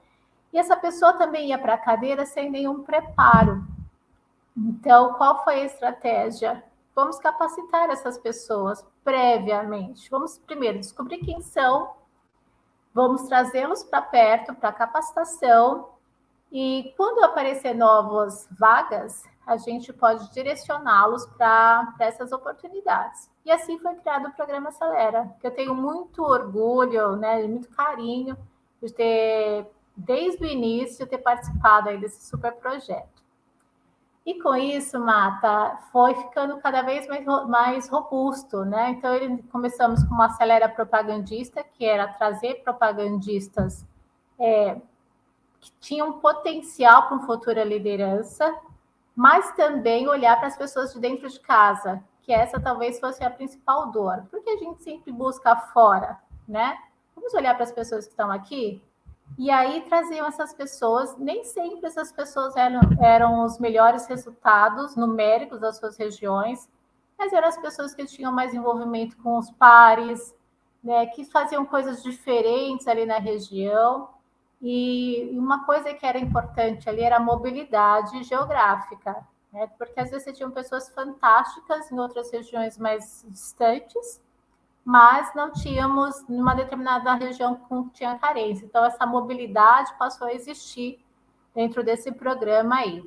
S2: e essa pessoa também ia para a cadeira sem nenhum preparo. Então, qual foi a estratégia? Vamos capacitar essas pessoas previamente. Vamos primeiro descobrir quem são, vamos trazê-los para perto, para capacitação, e quando aparecer novas vagas, a gente pode direcioná-los para essas oportunidades. E assim foi criado o programa Acelera, que eu tenho muito orgulho, né, muito carinho de ter, desde o início, ter participado aí desse super projeto. E com isso, Mata, foi ficando cada vez mais robusto, né? Então, começamos com uma acelera propagandista, que era trazer propagandistas que tinham potencial para uma futura liderança, mas também olhar para as pessoas de dentro de casa, que essa talvez fosse a principal dor. Porque a gente sempre busca fora, né? Vamos olhar para as pessoas que estão aqui? E aí traziam essas pessoas, nem sempre essas pessoas eram os melhores resultados numéricos das suas regiões, mas eram as pessoas que tinham mais envolvimento com os pares, né, que faziam coisas diferentes ali na região. E uma coisa que era importante ali era a mobilidade geográfica, né, porque às vezes você tinha pessoas fantásticas em outras regiões mais distantes, mas não tínhamos numa determinada região que tinha carência. Então, essa mobilidade passou a existir dentro desse programa aí.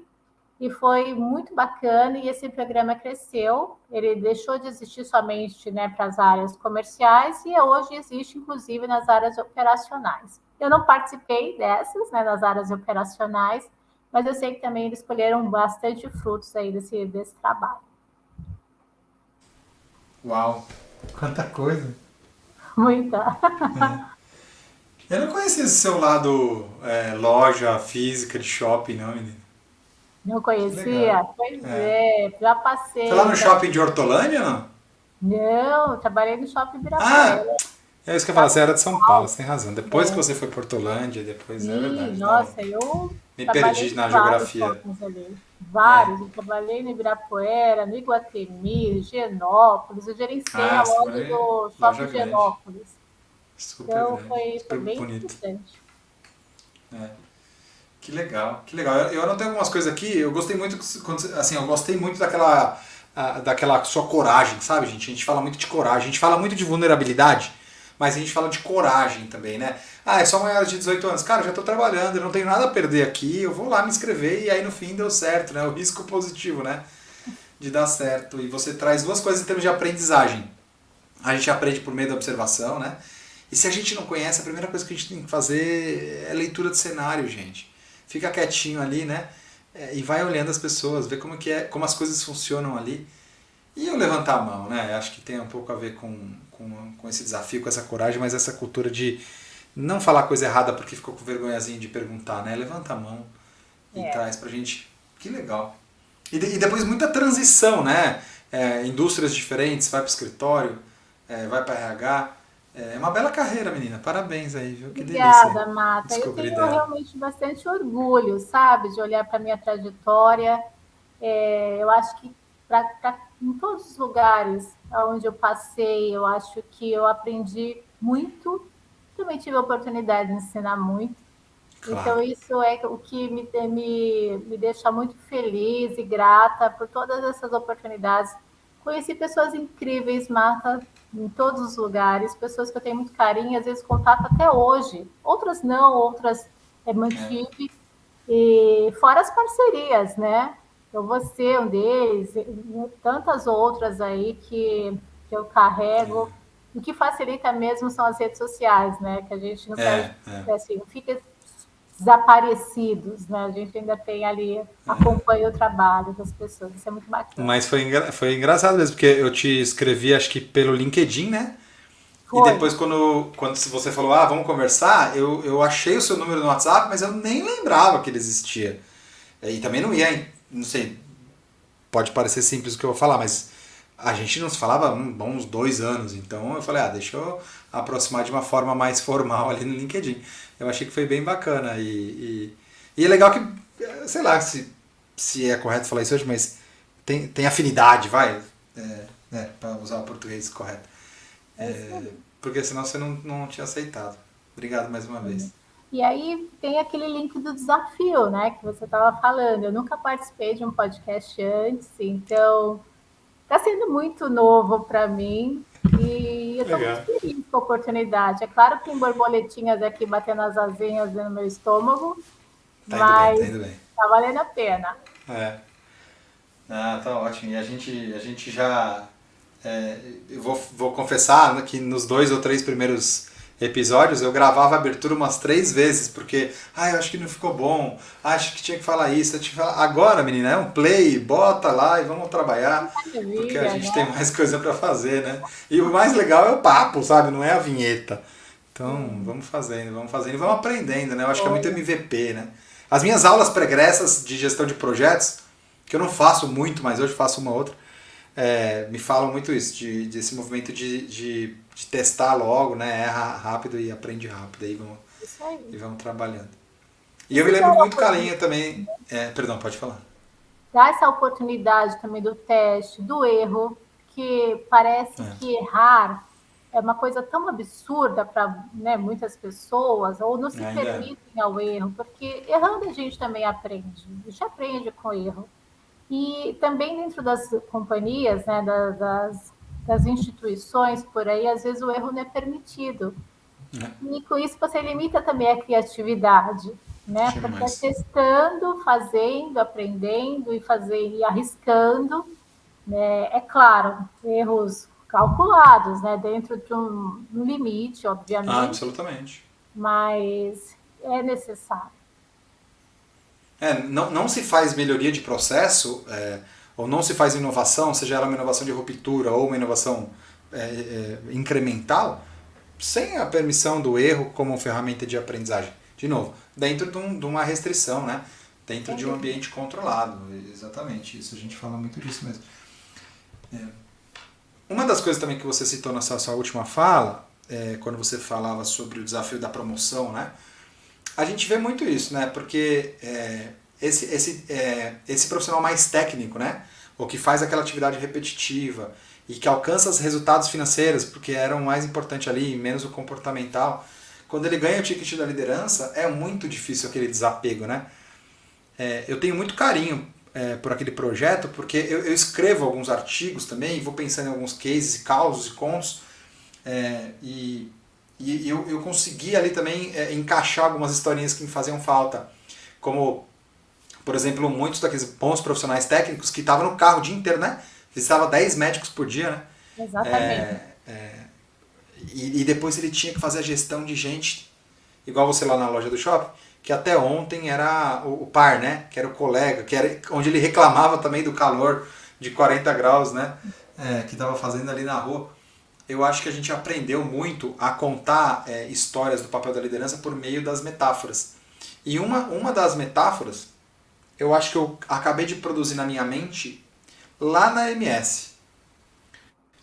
S2: E foi muito bacana, e esse programa cresceu, ele deixou de existir somente, né, para as áreas comerciais, e hoje existe, inclusive, nas áreas operacionais. Eu não participei dessas, né, nas áreas operacionais, mas eu sei que também eles colheram bastante frutos aí desse trabalho.
S1: Uau, quanta coisa!
S2: Muita.
S1: Eu não conhecia esse seu lado loja física de shopping, não, menino.
S2: Não
S1: Que legal.
S2: conhecia? Pois já
S1: Foi lá
S2: passei.
S1: no shopping de Hortolândia, não?
S2: Não, trabalhei no Shopping Ibirapuera.
S1: Ah, é isso que eu falo,
S2: Shopping
S1: você era de São Paulo,
S2: Paulo.
S1: você tem razão. Depois que
S2: É,
S1: você foi para Hortolândia, depois é
S2: sim,
S1: verdade. Não,
S2: nossa, eu
S1: me
S2: trabalhei
S1: perdi
S2: em
S1: na
S2: vários
S1: geografia.
S2: shoppings ali.
S1: É.
S2: Vários. Eu trabalhei no Ibirapuera, no Iguatemi, Higienópolis. Eu gerenciei a
S1: Ah, você
S2: loja
S1: trabalhou em
S2: do
S1: loja
S2: Shopping
S1: grande.
S2: Higienópolis.
S1: Super
S2: Então,
S1: grande.
S2: foi
S1: Super
S2: bem
S1: bonito.
S2: interessante.
S1: É. Que legal, que legal. Eu anotei algumas coisas aqui, eu gostei muito, assim, eu gostei muito daquela sua coragem, sabe, gente? A gente fala muito de coragem, a gente fala muito de vulnerabilidade, mas a gente fala de coragem também, né? Ah, é só maior de 18 anos. Cara, eu já tô trabalhando, eu não tenho nada a perder aqui, eu vou lá me inscrever e aí no fim deu certo, né? O risco positivo, né? De dar certo. E você traz duas coisas em termos de aprendizagem. A gente aprende por meio da observação, né? E se a gente não conhece, a primeira coisa que a gente tem que fazer é leitura de cenário, gente. Fica quietinho ali, né? E vai olhando as pessoas, vê como que é, como as coisas funcionam ali. E eu levantar a mão, né? Acho que tem um pouco a ver com esse desafio, com essa coragem, mas essa cultura de não falar coisa errada porque ficou com vergonhazinha de perguntar, né? Levanta a mão e
S2: É.
S1: traz pra gente Que legal. E depois muita transição, né? Indústrias diferentes, vai para o escritório, vai para RH. É uma bela carreira, menina. Parabéns aí, viu? Que delícia
S2: Obrigada, Marta. Eu
S1: descobrir
S2: tenho
S1: dela.
S2: realmente bastante orgulho, sabe, de olhar para a minha trajetória. Eu acho que em todos os lugares onde eu passei, eu acho que eu aprendi muito. Também tive a oportunidade de ensinar muito.
S1: Claro.
S2: Então, isso é o que me deixa muito feliz e grata por todas essas oportunidades. Conheci pessoas incríveis, Marta, em todos os lugares, pessoas que eu tenho muito carinho, às vezes contato até hoje. Outras não, outras
S1: É.
S2: mantive. E fora as parcerias, né? Eu vou ser um deles, e tantas outras aí que eu carrego. O que facilita mesmo são as redes sociais, né? Que a gente não perde,
S1: É.
S2: assim, não fica desaparecidos, né? A gente ainda tem ali, acompanha o trabalho das pessoas, isso é muito bacana.
S1: Mas foi engraçado mesmo, porque eu te escrevi, acho que pelo LinkedIn, né? E
S2: Foi,
S1: depois, quando você falou, vamos conversar, eu achei o seu número no WhatsApp, mas eu nem lembrava que ele existia. E também não ia, não sei, pode parecer simples o que eu vou falar, mas a gente não se falava há uns 2 anos, então eu falei, deixa eu aproximar de uma forma mais formal ali no LinkedIn. Eu achei que foi bem bacana e é legal que, sei lá se é correto falar isso hoje, mas tem afinidade, vai, para usar o português correto.
S2: é isso aí.
S1: Porque senão você não tinha aceitado. Obrigado mais uma vez.
S2: E aí tem aquele link do desafio, né, que você estava falando. Eu nunca participei de um podcast antes, então está sendo muito novo para mim e eu estou muito
S1: Legal.
S2: feliz com a oportunidade. É claro que tem borboletinhas aqui batendo as asinhas no meu estômago,
S1: Tá indo bem, tá
S2: mas
S1: indo bem.
S2: está valendo a pena.
S1: É. Tá ótimo. E a gente já. Eu vou confessar que nos 2 ou 3 primeiros episódios eu gravava a abertura umas 3 vezes, porque eu acho que não ficou bom, acho que tinha que falar isso, eu tinha que falar. Agora, menina, é um play, bota lá e vamos trabalhar, porque a
S2: Maravilha,
S1: gente tem
S2: né?
S1: mais coisa para fazer, né? E o mais legal é o papo, sabe? Não é a vinheta. Então, vamos fazendo e vamos aprendendo, né? Eu acho que é muito
S2: Olha,
S1: MVP, né? As minhas aulas pregressas de gestão de projetos, que eu não faço muito, mas hoje faço uma outra, me falam muito isso, desse movimento de testar logo, né? Erra rápido e aprende rápido,
S2: isso aí.
S1: e vamos trabalhando. E
S2: E
S1: eu me
S2: se
S1: lembro
S2: der
S1: com
S2: a
S1: muito
S2: oportunidade,
S1: carinho também. Perdão, pode falar.
S2: dá essa oportunidade também do teste, do erro, que parece
S1: É,
S2: que errar é uma coisa tão absurda para, né, muitas pessoas, ou não se
S1: ainda é.
S2: permitem ao erro, porque errando a gente também aprende, a gente aprende com erro. E também dentro das companhias, né, das instituições por aí, às vezes o erro não é permitido.
S1: É,
S2: E com isso você limita também a criatividade, né? Porque é
S1: demais.
S2: testando, fazendo, aprendendo e arriscando, né? É claro, erros calculados, né? Dentro de um limite, obviamente,
S1: Absolutamente.
S2: mas é necessário.
S1: Não se faz melhoria de processo, ou não se faz inovação, seja ela uma inovação de ruptura ou uma inovação incremental, sem a permissão do erro como ferramenta de aprendizagem. De novo, dentro de uma restrição, né? Dentro de um ambiente controlado. Exatamente, isso a gente fala muito disso mesmo. Uma das coisas também que você citou na sua última fala, quando você falava sobre o desafio da promoção, né? A gente vê muito isso, né? Porque esse profissional mais técnico, né? Ou que faz aquela atividade repetitiva e que alcança os resultados financeiros, porque era o mais importante ali, menos o comportamental. Quando ele ganha o ticket da liderança, é muito difícil aquele desapego, né? Eu tenho muito carinho por aquele projeto, porque eu escrevo alguns artigos também, vou pensando em alguns cases, causos e contos, e eu consegui ali também encaixar algumas historinhas que me faziam falta. Como, por exemplo, muitos daqueles bons profissionais técnicos que estavam no carro o dia inteiro, né? Visitava 10 médicos por dia, né?
S2: Exatamente.
S1: E depois ele tinha que fazer a gestão de gente, igual você lá na loja do shopping, que até ontem era o par, né? Que era o colega, que era onde ele reclamava também do calor de 40 graus, né? Que estava fazendo ali na rua. Eu acho que a gente aprendeu muito a contar histórias do papel da liderança por meio das metáforas. E uma das metáforas eu acho que eu acabei de produzir na minha mente lá na MS.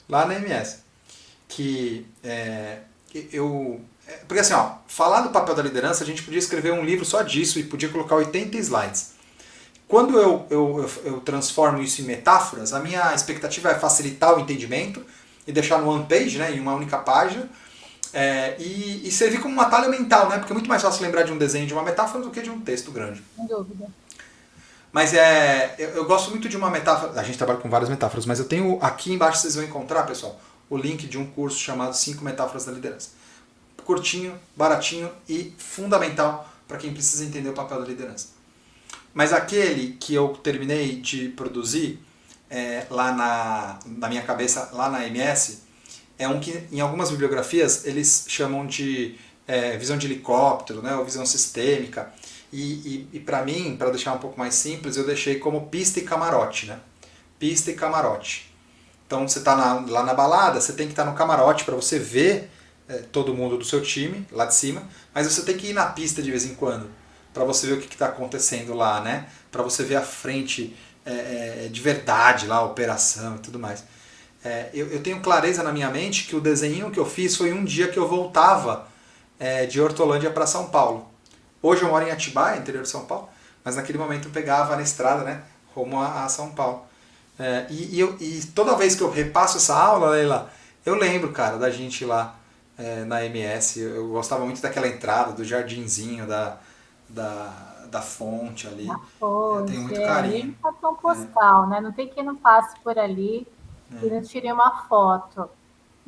S1: Lá na MS. Que porque assim, ó, falar do papel da liderança, a gente podia escrever um livro só disso e podia colocar 80 slides. Quando eu transformo isso em metáforas, a minha expectativa é facilitar o entendimento e deixar no one page, né, em uma única página, e servir como um atalho mental, né, porque é muito mais fácil lembrar de um desenho de uma metáfora do que de um texto grande.
S2: Sem dúvida.
S1: Mas eu gosto muito de uma metáfora, a gente trabalha com várias metáforas, mas eu tenho aqui embaixo, vocês vão encontrar, pessoal, o link de um curso chamado 5 Metáforas da Liderança. Curtinho, baratinho e fundamental para quem precisa entender o papel da liderança. Mas aquele que eu terminei de produzir lá na minha cabeça, lá na MS, é um que em algumas bibliografias eles chamam de visão de helicóptero, né, ou visão sistêmica. E para mim, para deixar um pouco mais simples, eu deixei como pista e camarote. Né? Pista e camarote. Então você está lá na balada, você tem que estar no camarote para você ver todo mundo do seu time, lá de cima, mas você tem que ir na pista de vez em quando, para você ver o que está acontecendo lá, né? Para você ver a frente de verdade lá, a operação e tudo mais. Eu tenho clareza na minha mente que o desenho que eu fiz foi um dia que eu voltava de Hortolândia para São Paulo. Hoje eu moro em Atibaia, interior de São Paulo, mas naquele momento eu pegava na estrada, né, rumo a São Paulo. E toda vez que eu repasso essa aula, Leila, eu lembro, cara, da gente lá na MS. Eu gostava muito daquela entrada, do jardinzinho, da fonte ali.
S2: Na fonte,
S1: Tenho muito carinho.
S2: E cartão postal, né? Não tem quem não passe por ali e não tire uma foto.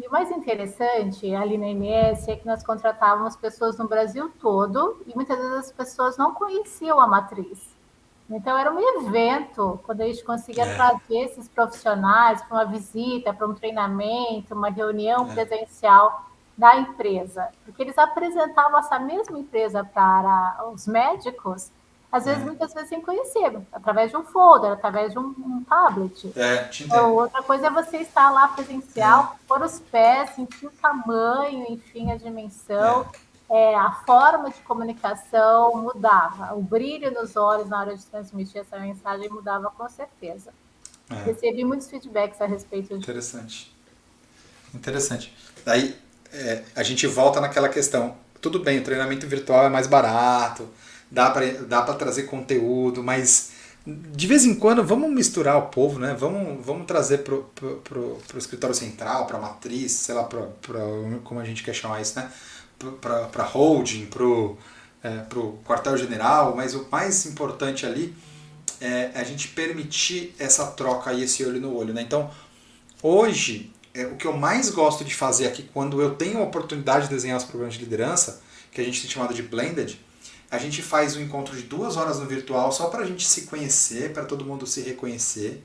S2: E o mais interessante ali na MS é que nós contratávamos pessoas no Brasil todo e muitas vezes as pessoas não conheciam a matriz. Então era um evento quando a gente conseguia trazer esses profissionais para uma visita, para um treinamento, uma reunião presencial da empresa, porque eles apresentavam essa mesma empresa para os médicos, às vezes, muitas vezes sem conhecer, através de um folder, através de um tablet.
S1: Te entendo.
S2: Então, outra coisa é você estar lá presencial, pôr os pés, sentir o tamanho, enfim, a dimensão. A forma de comunicação mudava, o brilho nos olhos na hora de transmitir essa mensagem mudava com certeza. Recebi muitos feedbacks a respeito disso.
S1: Interessante. Daí a gente volta naquela questão. Tudo bem, o treinamento virtual é mais barato, dá para trazer conteúdo, mas de vez em quando vamos misturar o povo, né? Vamos trazer pro escritório central, para a matriz, sei lá, como a gente quer chamar isso, né? Para holding, pro quartel-general, mas o mais importante ali é a gente permitir essa troca e esse olho no olho, né? Então, hoje, o que eu mais gosto de fazer aqui, quando eu tenho a oportunidade de desenhar os programas de liderança, que a gente tem chamado de Blended, a gente faz um encontro de 2 horas no virtual só para a gente se conhecer, para todo mundo se reconhecer.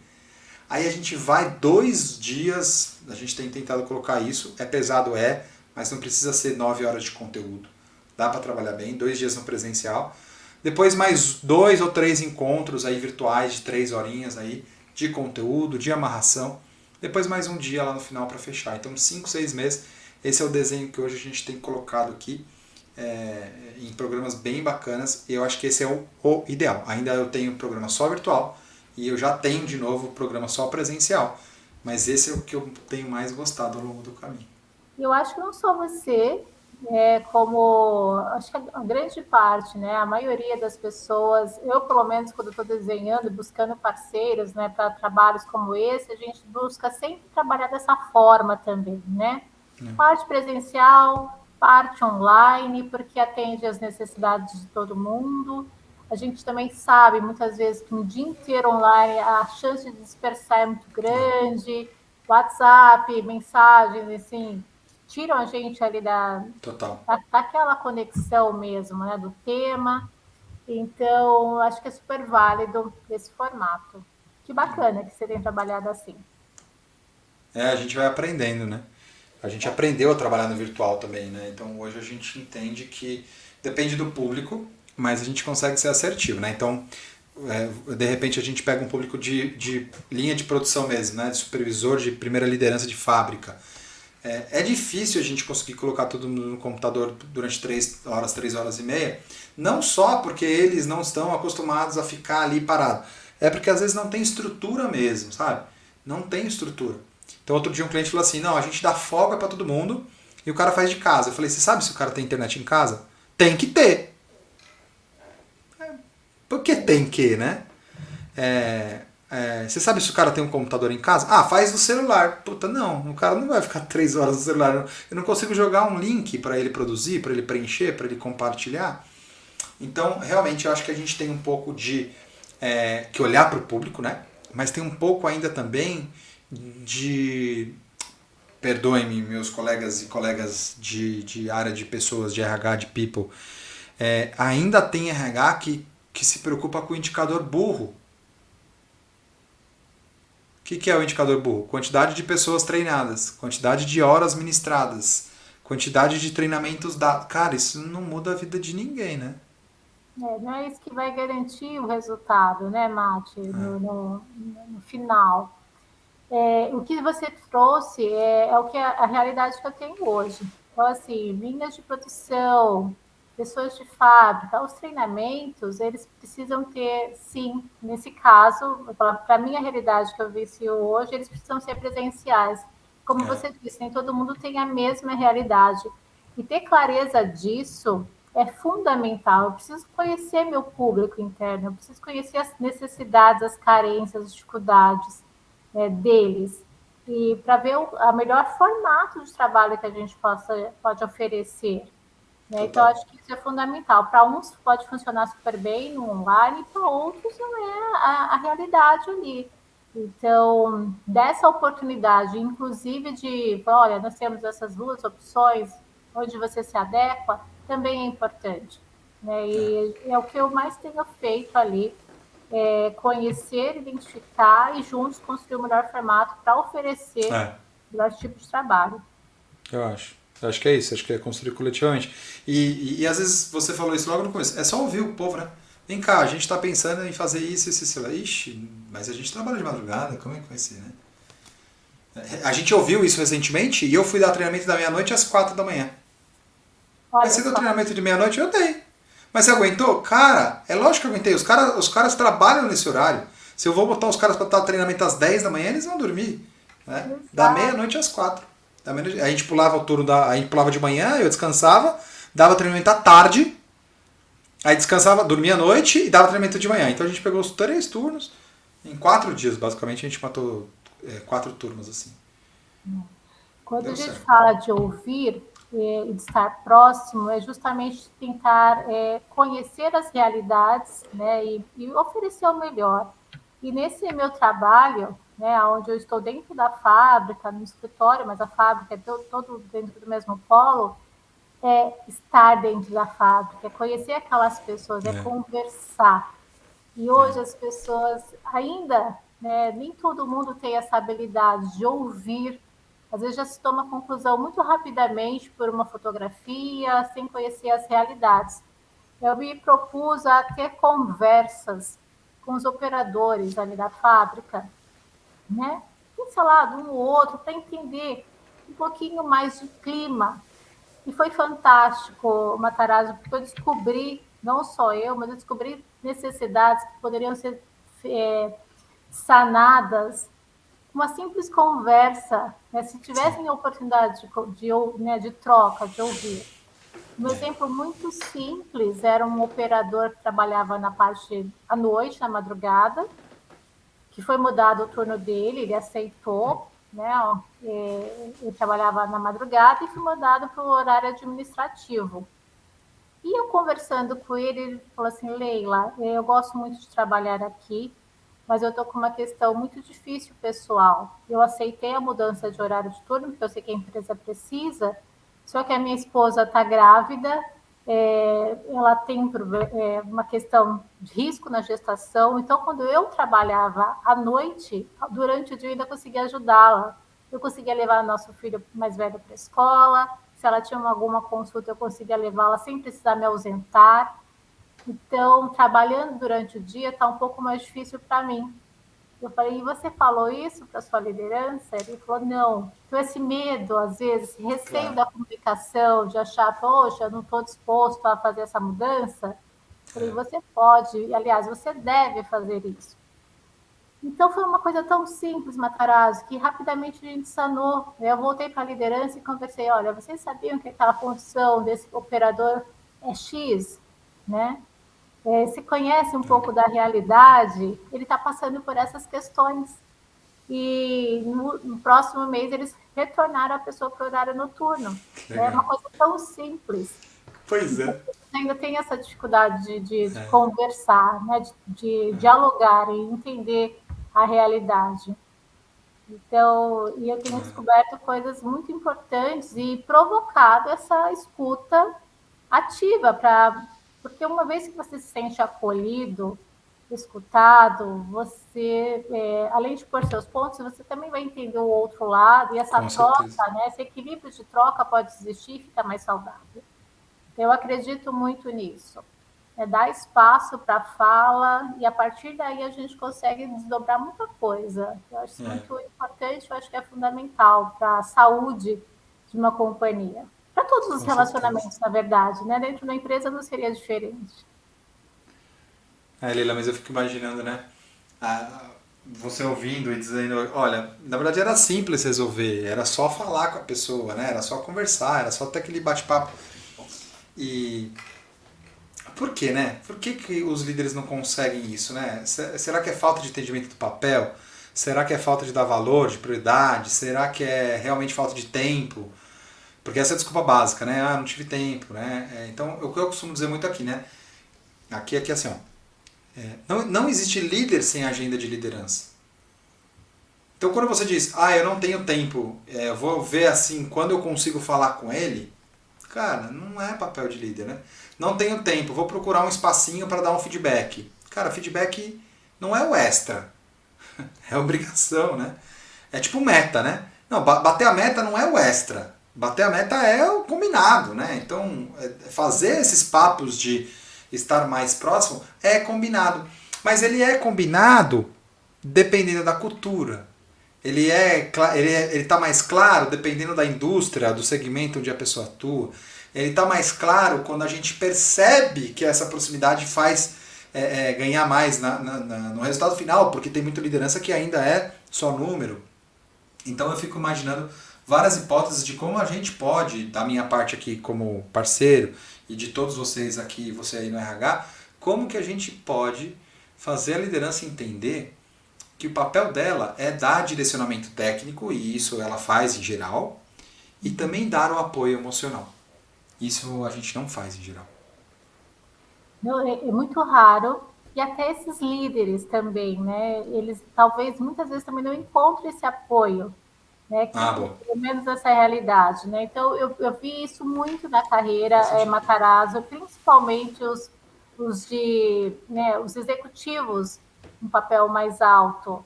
S1: Aí a gente vai 2 dias, a gente tem tentado colocar isso, é pesado, mas não precisa ser 9 horas de conteúdo. Dá para trabalhar bem, 2 dias no presencial. Depois mais 2 ou 3 encontros aí virtuais de 3 horinhas aí de conteúdo, de amarração. Depois mais um dia lá no final para fechar. Então 5, 6 meses. Esse é o desenho que hoje a gente tem colocado aqui em programas bem bacanas. E eu acho que esse é o ideal. Ainda eu tenho programa só virtual e eu já tenho de novo programa só presencial. Mas esse é o que eu tenho mais gostado ao longo do caminho.
S2: Eu acho que não só você, como acho que a grande parte, né, a maioria das pessoas, eu pelo menos quando estou desenhando e buscando parceiros, né, para trabalhos como esse, a gente busca sempre trabalhar dessa forma também, né? Parte presencial, parte online, porque atende às necessidades de todo mundo. A gente também sabe, muitas vezes, que um dia inteiro online a chance de dispersar é muito grande. WhatsApp, mensagens, assim, tiram a gente ali daquela conexão mesmo, né, do tema. Então, acho que é super válido esse formato. Que bacana que você tem trabalhado assim.
S1: A gente vai aprendendo, né? A gente aprendeu a trabalhar no virtual também, né? Então hoje a gente entende que depende do público, mas a gente consegue ser assertivo, né? Então, de repente a gente pega um público de linha de produção mesmo, né? De supervisor de primeira liderança de fábrica. É difícil a gente conseguir colocar tudo no computador durante 3 horas e meia, não só porque eles não estão acostumados a ficar ali parado, é porque às vezes não tem estrutura mesmo, sabe? Não tem estrutura. Então outro dia um cliente falou assim, não, a gente dá folga para todo mundo e o cara faz de casa. Eu falei, você sabe se o cara tem internet em casa? Tem que ter. Por que tem que, né? Você sabe se o cara tem um computador em casa? Ah, faz no celular. Puta, não, o cara não vai ficar 3 horas no celular. Eu não consigo jogar um link para ele produzir, para ele preencher, para ele compartilhar. Então, realmente, eu acho que a gente tem um pouco de que olhar para o público, né? Mas tem um pouco ainda também de... Perdoem-me, meus colegas e colegas de área de pessoas, de RH, de people. Ainda tem RH que se preocupa com o indicador burro. O que é o indicador burro? Quantidade de pessoas treinadas, quantidade de horas ministradas, quantidade de treinamentos dados. Cara, isso não muda a vida de ninguém, né?
S2: Não é isso que vai garantir o resultado, né, Mati, no final. O que você trouxe é o que a realidade que eu tenho hoje. Então, assim, linhas de produção, pessoas de fábrica, os treinamentos, eles precisam ter, sim, nesse caso, para a minha realidade que eu vici hoje, eles precisam ser presenciais. Como você disse, nem todo mundo tem a mesma realidade. E ter clareza disso é fundamental. Eu preciso conhecer meu público interno, eu preciso conhecer as necessidades, as carências, as dificuldades deles, e para ver o melhor formato de trabalho que a gente pode oferecer. Né? Então, acho que isso é fundamental. Para uns pode funcionar super bem no online, para outros não é a realidade ali. Então, dessa oportunidade, inclusive de, olha, nós temos essas duas opções, onde você se adequa, também é importante. Né? E é o que eu mais tenho feito ali, conhecer, identificar e juntos construir o melhor formato para oferecer o melhor tipo de trabalho.
S1: Eu acho. Eu acho que é isso, acho que é construir coletivamente. E às vezes você falou isso logo no começo, é só ouvir o povo, né? Vem cá, a gente está pensando em fazer isso, isso, isso. Ixi, mas a gente trabalha de madrugada, como é que vai ser, né? A gente ouviu isso recentemente e eu fui dar treinamento da meia-noite às 4 da manhã. Mas você deu treinamento de meia-noite? Eu dei. Mas você aguentou? Cara, é lógico que eu aguentei. Os caras trabalham nesse horário. Se eu vou botar os caras para dar treinamento às 10 da manhã, eles vão dormir. Né? Da meia-noite às 4. A gente pulava o turno a gente pulava de manhã, eu descansava, dava treinamento à tarde, aí descansava, dormia à noite e dava treinamento de manhã. Então a gente pegou os 3 turnos. Em 4 dias, basicamente, a gente matou 4 turmas assim.
S2: Quando a gente fala de ouvir e de estar próximo, é justamente tentar conhecer as realidades, né, e oferecer o melhor. E nesse meu trabalho, né, onde eu estou dentro da fábrica, no escritório, mas a fábrica é todo dentro do mesmo polo, é estar dentro da fábrica, é conhecer aquelas pessoas, é conversar. E hoje as pessoas ainda, né, nem todo mundo tem essa habilidade de ouvir. Às vezes já se toma conclusão muito rapidamente por uma fotografia, sem conhecer as realidades. Eu me propus a ter conversas com os operadores ali da fábrica, né? Pincelado um ou outro, para entender um pouquinho mais de clima. E foi fantástico, Matarazzo, porque eu descobri, não só eu, mas eu descobri necessidades que poderiam ser sanadas com uma simples conversa, né? Se tivessem a oportunidade de troca, de ouvir. Um exemplo muito simples era um operador que trabalhava na parte à noite, na madrugada, que foi mudado o turno dele, ele aceitou, né? Ele trabalhava na madrugada e foi mudado para o horário administrativo. E eu conversando com ele, ele falou assim, Leila, eu gosto muito de trabalhar aqui, mas eu estou com uma questão muito difícil pessoal. Eu aceitei a mudança de horário de turno, porque eu sei que a empresa precisa, só que a minha esposa está grávida, ela tem uma questão de risco na gestação, então quando eu trabalhava à noite, durante o dia eu ainda conseguia ajudá-la. Eu conseguia levar nosso filho mais velho para a escola, se ela tinha alguma consulta eu conseguia levá-la sem precisar me ausentar. Então, trabalhando durante o dia está um pouco mais difícil para mim. Eu falei, e você falou isso para sua liderança? Ele falou, não. Então, esse medo, às vezes, esse receio
S1: Claro.
S2: da comunicação, de achar, poxa, eu não estou disposto a fazer essa mudança. Eu falei,
S1: É.
S2: você pode, e, aliás, você deve fazer isso. Então, foi uma coisa tão simples, Matarazzo, que rapidamente a gente sanou. Eu voltei para a liderança e conversei, olha, vocês sabiam que aquela função desse operador é X, né? Se conhece um pouco da realidade, ele está passando por essas questões. E no próximo mês eles retornaram a pessoa para o horário noturno. É
S1: Legal.
S2: uma coisa tão simples.
S1: Pois
S2: Então,
S1: é.
S2: ainda tem essa dificuldade de conversar, né? De dialogar e entender a realidade. Então, e eu tenho descoberto coisas muito importantes e provocado essa escuta ativa para, porque uma vez que você se sente acolhido, escutado, você, além de pôr seus pontos, você também vai entender o outro lado e essa
S1: Com certeza.
S2: troca, né, esse equilíbrio de troca pode existir e fica mais saudável. Eu acredito muito nisso. É dar espaço para a fala e a partir daí a gente consegue desdobrar muita coisa. Eu acho isso
S1: É,
S2: muito importante, eu acho que é fundamental para a saúde de uma companhia. Para todos os
S1: com certeza.
S2: relacionamentos, na verdade, né? Dentro da empresa não seria diferente.
S1: Leila, mas eu fico imaginando, né? Você ouvindo e dizendo, olha, na verdade era simples resolver, era só falar com a pessoa, né? Era só conversar, era só ter aquele bate-papo. E por quê, né? Por que, que os líderes não conseguem isso, né? Será que é falta de entendimento do papel? Será que é falta de dar valor, de prioridade? Será que é realmente falta de tempo? Porque essa é a desculpa básica, né? Ah, não tive tempo, né? Então, o que eu costumo dizer muito aqui, né? Aqui assim, ó. Não existe líder sem agenda de liderança. Então, quando você diz, ah, eu não tenho tempo, eu vou ver assim, quando eu consigo falar com ele, cara, não é papel de líder, né? Não tenho tempo, vou procurar um espacinho para dar um feedback. Cara, feedback não é o extra, é obrigação, né? É tipo meta, né? Não, bater a meta não é o extra. Bater a meta é o combinado, né? Então, fazer esses papos de estar mais próximo é combinado. Mas ele é combinado dependendo da cultura. Ele tá mais claro dependendo da indústria, do segmento onde a pessoa atua. Ele está mais claro quando a gente percebe que essa proximidade faz ganhar mais no resultado final, porque tem muita liderança que ainda é só número. Então eu fico imaginando várias hipóteses de como a gente pode, da minha parte aqui como parceiro e de todos vocês aqui, você aí no RH, como que a gente pode fazer a liderança entender que o papel dela é dar direcionamento técnico, e isso ela faz em geral, e também dar o apoio emocional. Isso a gente não faz em geral.
S2: Não, é muito raro. E até esses líderes também, né? Eles talvez muitas vezes também não encontrem esse apoio, né?
S1: Ah,
S2: Que
S1: bom.
S2: pelo menos essa realidade, né? Então eu vi isso muito na carreira
S1: Faz sentido.
S2: Matarazzo, principalmente os executivos um papel mais alto.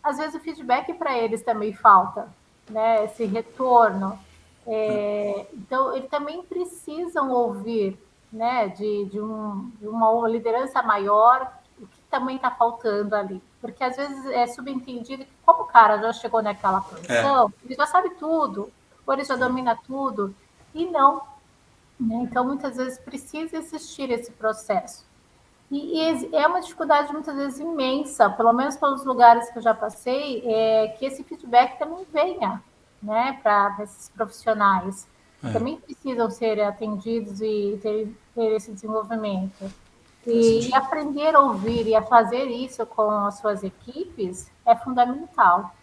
S2: Às vezes o feedback para eles também falta, né? Esse retorno. Então, eles também precisam ouvir, né, de uma liderança maior, o que também está faltando ali. Porque às vezes é subentendido que, como o cara já chegou naquela
S1: É.
S2: posição, ele já sabe tudo, ou ele já domina tudo, e não. Né? Então, muitas vezes precisa existir esse processo. E é uma dificuldade muitas vezes imensa, pelo menos pelos lugares que eu já passei, que esse feedback também venha, né, para esses profissionais, que
S1: É.
S2: também precisam ser atendidos e ter esse desenvolvimento.
S1: Faz
S2: E
S1: sentido.
S2: aprender a ouvir e a fazer isso com as suas equipes é fundamental,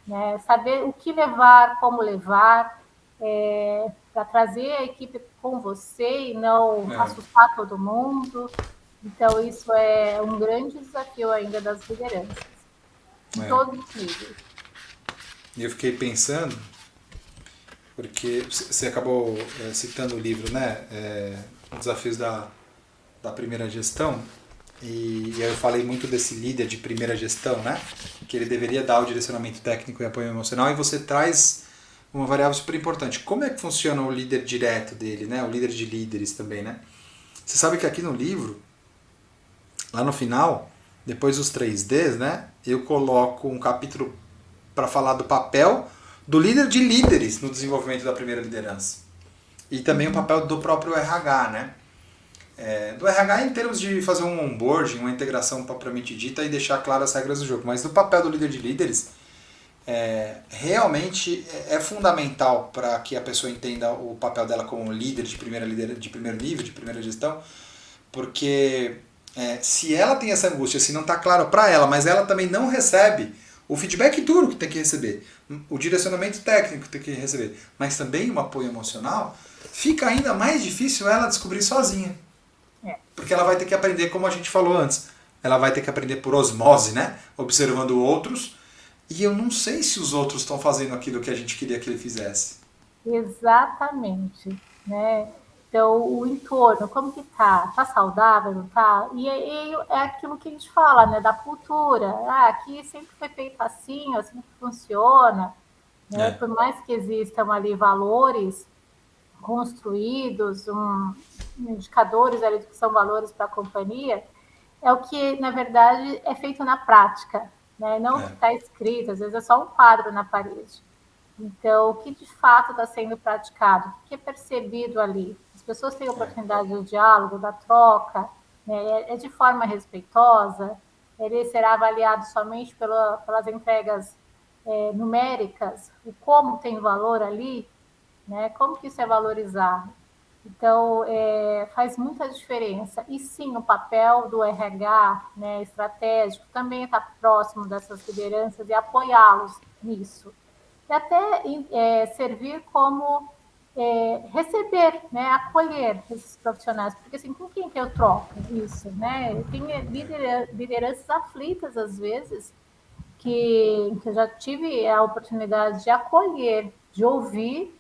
S2: né? Saber o que levar, como levar, para trazer a equipe com você e não
S1: É.
S2: assustar todo mundo. Então, isso é um grande desafio ainda das lideranças, em
S1: É.
S2: todos os níveis.
S1: E eu fiquei pensando, porque você acabou citando o livro, né? Desafios da primeira gestão. E aí eu falei muito desse líder de primeira gestão, né? Que ele deveria dar o direcionamento técnico e apoio emocional. E você traz uma variável super importante. Como é que funciona o líder direto dele, né? O líder de líderes também, né? Você sabe que aqui no livro, lá no final, depois dos 3Ds, né, eu coloco um capítulo para falar do papel do líder de líderes no desenvolvimento da primeira liderança. E também o papel do próprio RH, né? Do RH em termos de fazer um onboarding, uma integração propriamente dita e deixar claras as regras do jogo. Mas do papel do líder de líderes, realmente é fundamental para que a pessoa entenda o papel dela como líder de primeiro nível, de primeira gestão, porque se ela tem essa angústia, se não está claro para ela, mas ela também não recebe o feedback duro que tem que receber, o direcionamento técnico que tem que receber, mas também um apoio emocional, fica ainda mais difícil ela descobrir sozinha. Porque ela vai ter que aprender, como a gente falou antes, ela vai ter que aprender por osmose, né? Observando outros, e eu não sei se os outros estão fazendo aquilo que a gente queria que ele fizesse.
S2: Exatamente, né? Então, o entorno, como que tá? Tá saudável, não tá? E é aquilo que a gente fala, né? Da cultura. Aqui sempre foi feito assim, assim que funciona, né? Por mais que existam ali valores construídos, indicadores ali que são valores para a companhia, é o que, na verdade, é feito na prática, né? Não o que está escrito, às vezes é só um quadro na parede. Então, o que de fato está sendo praticado, o que é percebido ali? As pessoas têm oportunidade do diálogo, da troca, né? É de forma respeitosa, ele será avaliado somente pelas entregas numéricas, o como tem valor ali, né? Como que isso é valorizado? Então, faz muita diferença. E sim, o papel do RH, né, estratégico também está próximo dessas lideranças e apoiá-los nisso. E até servir como receber, né, acolher esses profissionais, porque assim, com quem que eu troco isso, né? Tem lideranças aflitas às vezes que eu já tive a oportunidade de acolher, de ouvir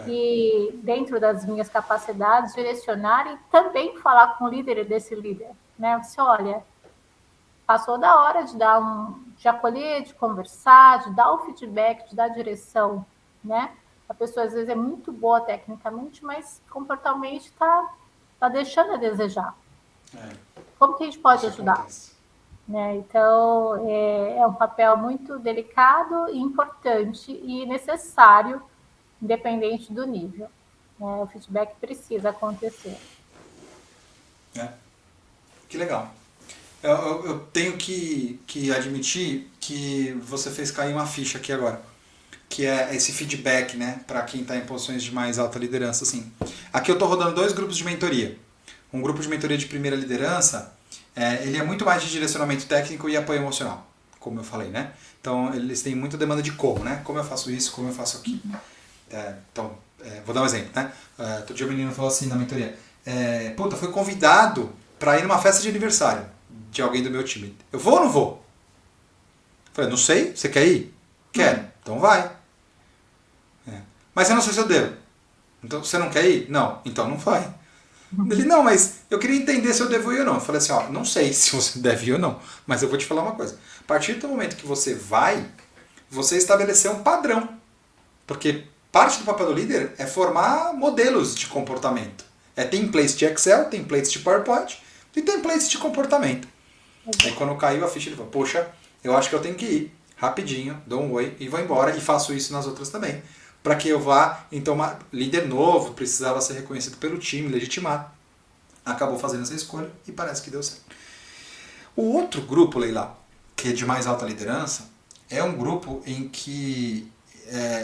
S2: e dentro das minhas capacidades direcionar e também falar com o líder desse líder, né? Você olha, passou da hora de acolher, de conversar, de dar o feedback, de dar direção, né? A pessoa às vezes é muito boa tecnicamente, mas comportalmente tá deixando a desejar. Como que a gente pode ajudar?
S1: Acontece.
S2: Né? Então, é um papel muito delicado e importante e necessário, independente do nível. Né? O feedback precisa acontecer.
S1: Que legal. Eu tenho que admitir que você fez cair uma ficha aqui agora, que é esse feedback, né, para quem está em posições de mais alta liderança. Assim. Aqui eu estou rodando 2 grupos de mentoria. Um grupo de mentoria de primeira liderança, ele é muito mais de direcionamento técnico e apoio emocional, como eu falei, né? Então eles têm muita demanda de como, né? Como eu faço isso, como eu faço aquilo. Vou dar um exemplo, né? Outro dia o menino falou assim na mentoria, fui convidado para ir numa festa de aniversário de alguém do meu time. Eu vou ou não vou? Falei, não sei, você quer ir? Quero, então vai. Mas eu não sei se eu devo. Então, você não quer ir? Não, então não vai. Ele, não, mas eu queria entender se eu devo ir ou não. Eu falei assim, não sei se você deve ir ou não, mas eu vou te falar uma coisa. A partir do momento que você vai, você estabeleceu um padrão. Porque parte do papel do líder é formar modelos de comportamento. Templates de Excel, templates de PowerPoint e templates de comportamento. Aí quando caiu a ficha, ele falou, poxa, eu acho que eu tenho que ir rapidinho, dou um oi e vou embora, e faço isso nas outras também. Para que eu vá, então, líder novo, precisava ser reconhecido pelo time, legitimado. Acabou fazendo essa escolha e parece que deu certo. O outro grupo, Leila, que é de mais alta liderança, é um grupo em que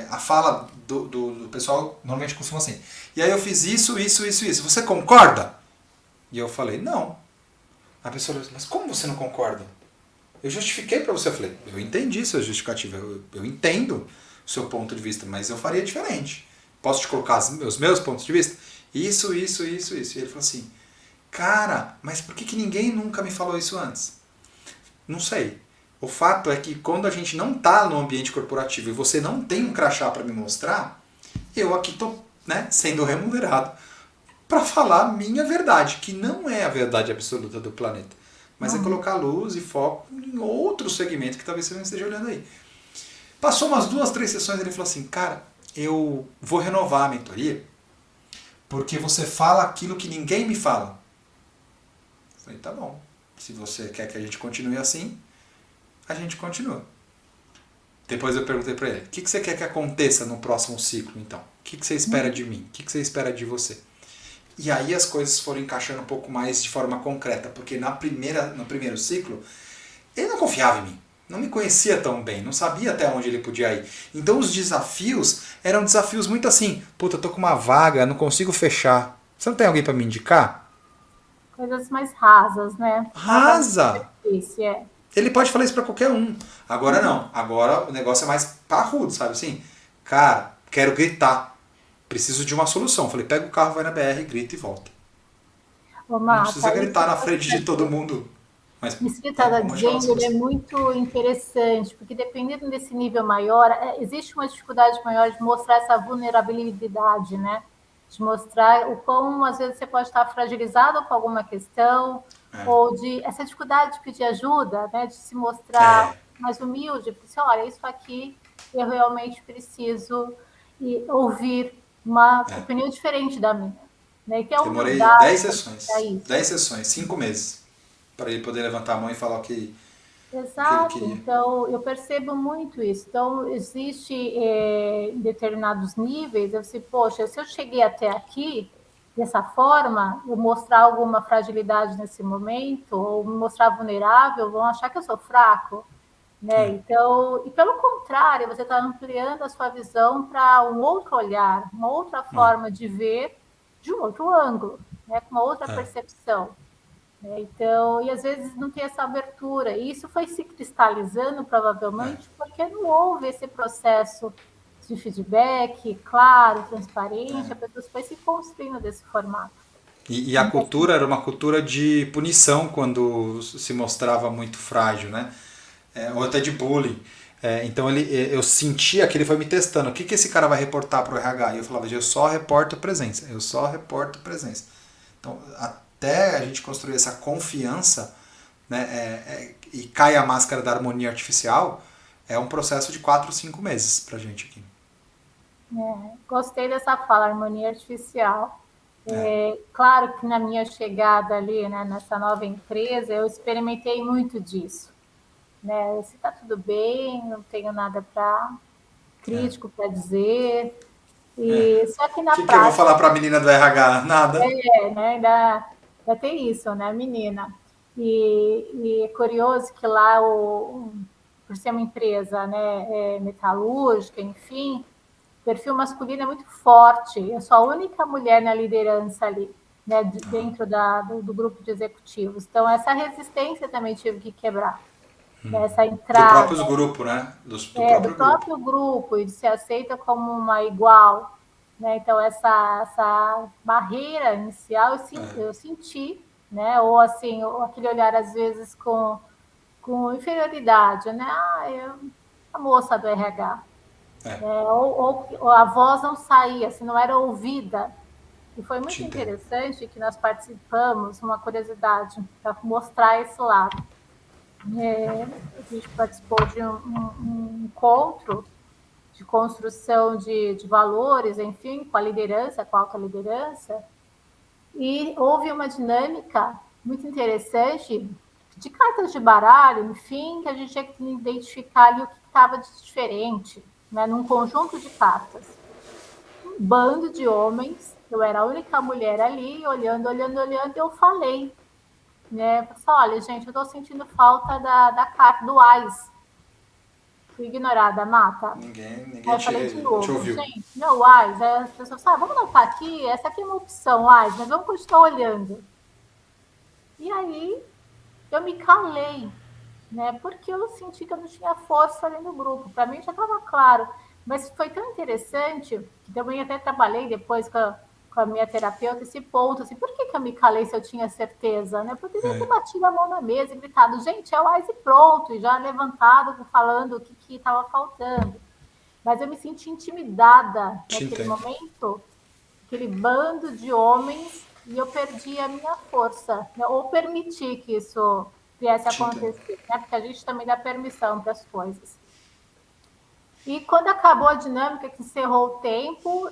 S1: a fala do pessoal normalmente costuma assim, e aí eu fiz isso, você concorda? E eu falei, não. A pessoa falou, mas como você não concorda? Eu justifiquei para você, eu falei, eu entendi sua justificativa, eu entendo o seu ponto de vista, mas eu faria diferente. Posso te colocar os meus pontos de vista? Isso. E ele falou assim, cara, mas por que ninguém nunca me falou isso antes? Não sei. O fato é que quando a gente não está no ambiente corporativo e você não tem um crachá para me mostrar, eu aqui estou, né, sendo remunerado para falar a minha verdade, que não é a verdade absoluta do planeta. Mas é colocar luz e foco em outro segmento que talvez você não esteja olhando aí. Passou umas 2, 3 sessões e ele falou assim, cara, eu vou renovar a mentoria porque você fala aquilo que ninguém me fala. Eu falei, tá bom. Se você quer que a gente continue assim, a gente continua. Depois eu perguntei para ele, o que você quer que aconteça no próximo ciclo, então? O que você espera de mim? O que você espera de você? E aí as coisas foram encaixando um pouco mais de forma concreta, porque no primeiro ciclo, ele não confiava em mim. Não me conhecia tão bem, não sabia até onde ele podia ir. Então os desafios eram desafios muito assim, puta, eu tô com uma vaga, não consigo fechar. Você não tem alguém para me indicar?
S2: Coisas mais rasas, né? Nada na
S1: Rasa!
S2: superfície, é.
S1: Ele pode falar isso pra qualquer um. Agora não. Agora o negócio é mais parrudo, sabe assim? Cara, quero gritar. Preciso de uma solução. Falei, pega o carro, vai na BR, grita e volta.
S2: Ô,
S1: Não precisa
S2: Marta,
S1: gritar na frente de todo mundo. Mas
S2: isso que você
S1: tem
S2: está
S1: como achar uma
S2: dizendo, ele é
S1: solução.
S2: muito interessante, porque dependendo desse nível maior, existe uma dificuldade maior de mostrar essa vulnerabilidade, né? De mostrar o quão, às vezes, você pode estar fragilizado com alguma questão,
S1: É.
S2: ou de essa dificuldade de pedir ajuda, né? De se mostrar
S1: É.
S2: mais humilde, porque, assim, olha, isso aqui eu realmente preciso ouvir uma
S1: É.
S2: opinião diferente da minha, né? E ter a
S1: Demorei
S2: humildade
S1: 10
S2: para
S1: sessões.
S2: isso.
S1: 10 sessões, 5 meses. Para ele poder levantar a mão e falar o que ele
S2: Exato,
S1: queria.
S2: então eu percebo muito isso. Então, existe em determinados níveis, eu sei, poxa, se eu cheguei até aqui dessa forma, eu mostrar alguma fragilidade nesse momento, ou me mostrar vulnerável, vão achar que eu sou fraco, né?
S1: É.
S2: Então, e pelo contrário, você está ampliando a sua visão para um outro olhar, uma outra
S1: É.
S2: forma de ver de um outro ângulo, né? Com uma outra
S1: É.
S2: percepção. Então, e às vezes não tem essa abertura. E isso foi se cristalizando,
S1: É.
S2: provavelmente, porque não houve esse processo de feedback claro, transparente, a
S1: É.
S2: pessoa foi se construindo desse formato.
S1: E a cultura era uma cultura de punição quando se mostrava muito frágil, né? Ou até de bullying. Então eu sentia que ele foi me testando. O que esse cara vai reportar para o RH? E eu falava, eu só reporto presença. Eu só reporto presença. Então, até a gente construir essa confiança, né, e cai a máscara da harmonia artificial, é um processo de 4, 5 meses pra gente aqui.
S2: Gostei dessa fala, harmonia artificial.
S1: É,
S2: Claro que na minha chegada ali, né, nessa nova empresa, eu experimentei muito disso. Né? Se está tudo bem, não tenho nada para
S1: é,
S2: crítico para dizer.
S1: é.
S2: E só que
S1: O
S2: na
S1: que eu vou
S2: prática
S1: falar pra menina do RH? Nada.
S2: né? Ainda tem isso, né, menina? E é curioso que lá, por ser uma empresa, né, metalúrgica, enfim, o perfil masculino é muito forte. Eu sou a única mulher na liderança ali, né, dentro do grupo de executivos. Então, essa resistência também tive que quebrar, né, essa
S1: Do
S2: entrada
S1: próprio grupo, né? Do
S2: do
S1: próprio grupo.
S2: próprio grupo e de ser aceita como uma igual. Né? Então, essa barreira inicial eu senti, né? Ou assim, ou aquele olhar às vezes com inferioridade, né? A moça do RH.
S1: É,
S2: Né? Ou a voz não saía, assim, não era ouvida. E foi
S1: te
S2: muito
S1: entendo.
S2: interessante que nós participamos, uma curiosidade, para mostrar esse lado. A gente participou de um encontro de construção de valores, enfim, com a liderança, com a alta liderança, e houve uma dinâmica muito interessante de cartas de baralho, enfim, que a gente tinha que identificar ali o que estava de diferente, né, num conjunto de cartas. Um bando de homens, eu era a única mulher ali, olhando, e eu falei, né, olha, gente, eu estou sentindo falta da carta do AIS. Fui ignorada, Mata. Aí
S1: Ninguém
S2: eu falei de
S1: te
S2: novo,
S1: ouviu.
S2: gente, meu AIS, aí as pessoas falam, vamos anotar aqui, essa aqui é uma opção, AIS, mas vamos continuar olhando. E aí eu me calei, né? Porque eu senti que eu não tinha força ali no grupo. Para mim já estava claro. Mas foi tão interessante, que também até trabalhei depois com a minha terapeuta, esse ponto, assim, por que eu me calei se eu tinha certeza, né? Poderia ter
S1: É,
S2: batido a mão na mesa e gritado, gente, é o AIS e pronto, e já levantado, falando o que estava faltando. Mas eu me senti intimidada
S1: te
S2: naquele
S1: entendo.
S2: momento, aquele bando de homens, e eu perdi a minha força, né? Ou permiti que isso viesse a
S1: Te entendo.
S2: acontecer, né? Porque a gente também dá permissão para as coisas. E quando acabou a dinâmica, que encerrou o tempo,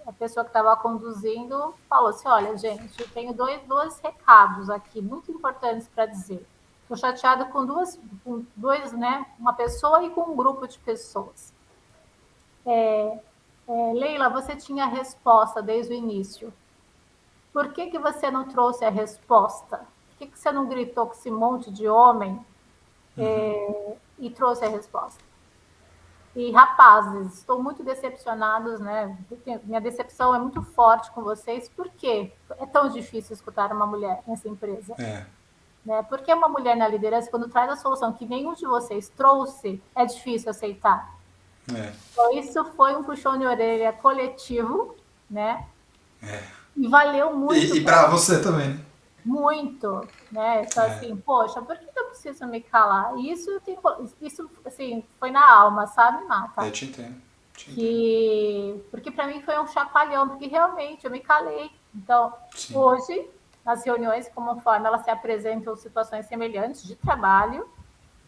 S2: a pessoa que estava conduzindo falou assim, olha, gente, eu tenho dois recados aqui muito importantes para dizer. Estou chateada com dois, né, uma pessoa e com um grupo de pessoas. Leila, você tinha a resposta desde o início. Por que você não trouxe a resposta? Por que você não gritou com esse monte de homem e trouxe a resposta? E rapazes, estou muito decepcionados, né? Minha decepção é muito forte com vocês. Por que é tão difícil escutar uma mulher nessa empresa? Né? Porque uma mulher na liderança, quando traz a solução que nenhum de vocês trouxe, é difícil aceitar. Então, isso foi um puxão de orelha coletivo, né? E valeu muito.
S1: E para você também, né?
S2: Muito, né? Então, assim, poxa, por que eu preciso me calar? E isso, assim, foi na alma, sabe, Marta?
S1: Eu te entendo.
S2: Porque para mim foi um chacoalhão, porque realmente eu me calei. Então,
S1: Sim.
S2: Hoje, nas reuniões, conforme elas se apresentam situações semelhantes de trabalho,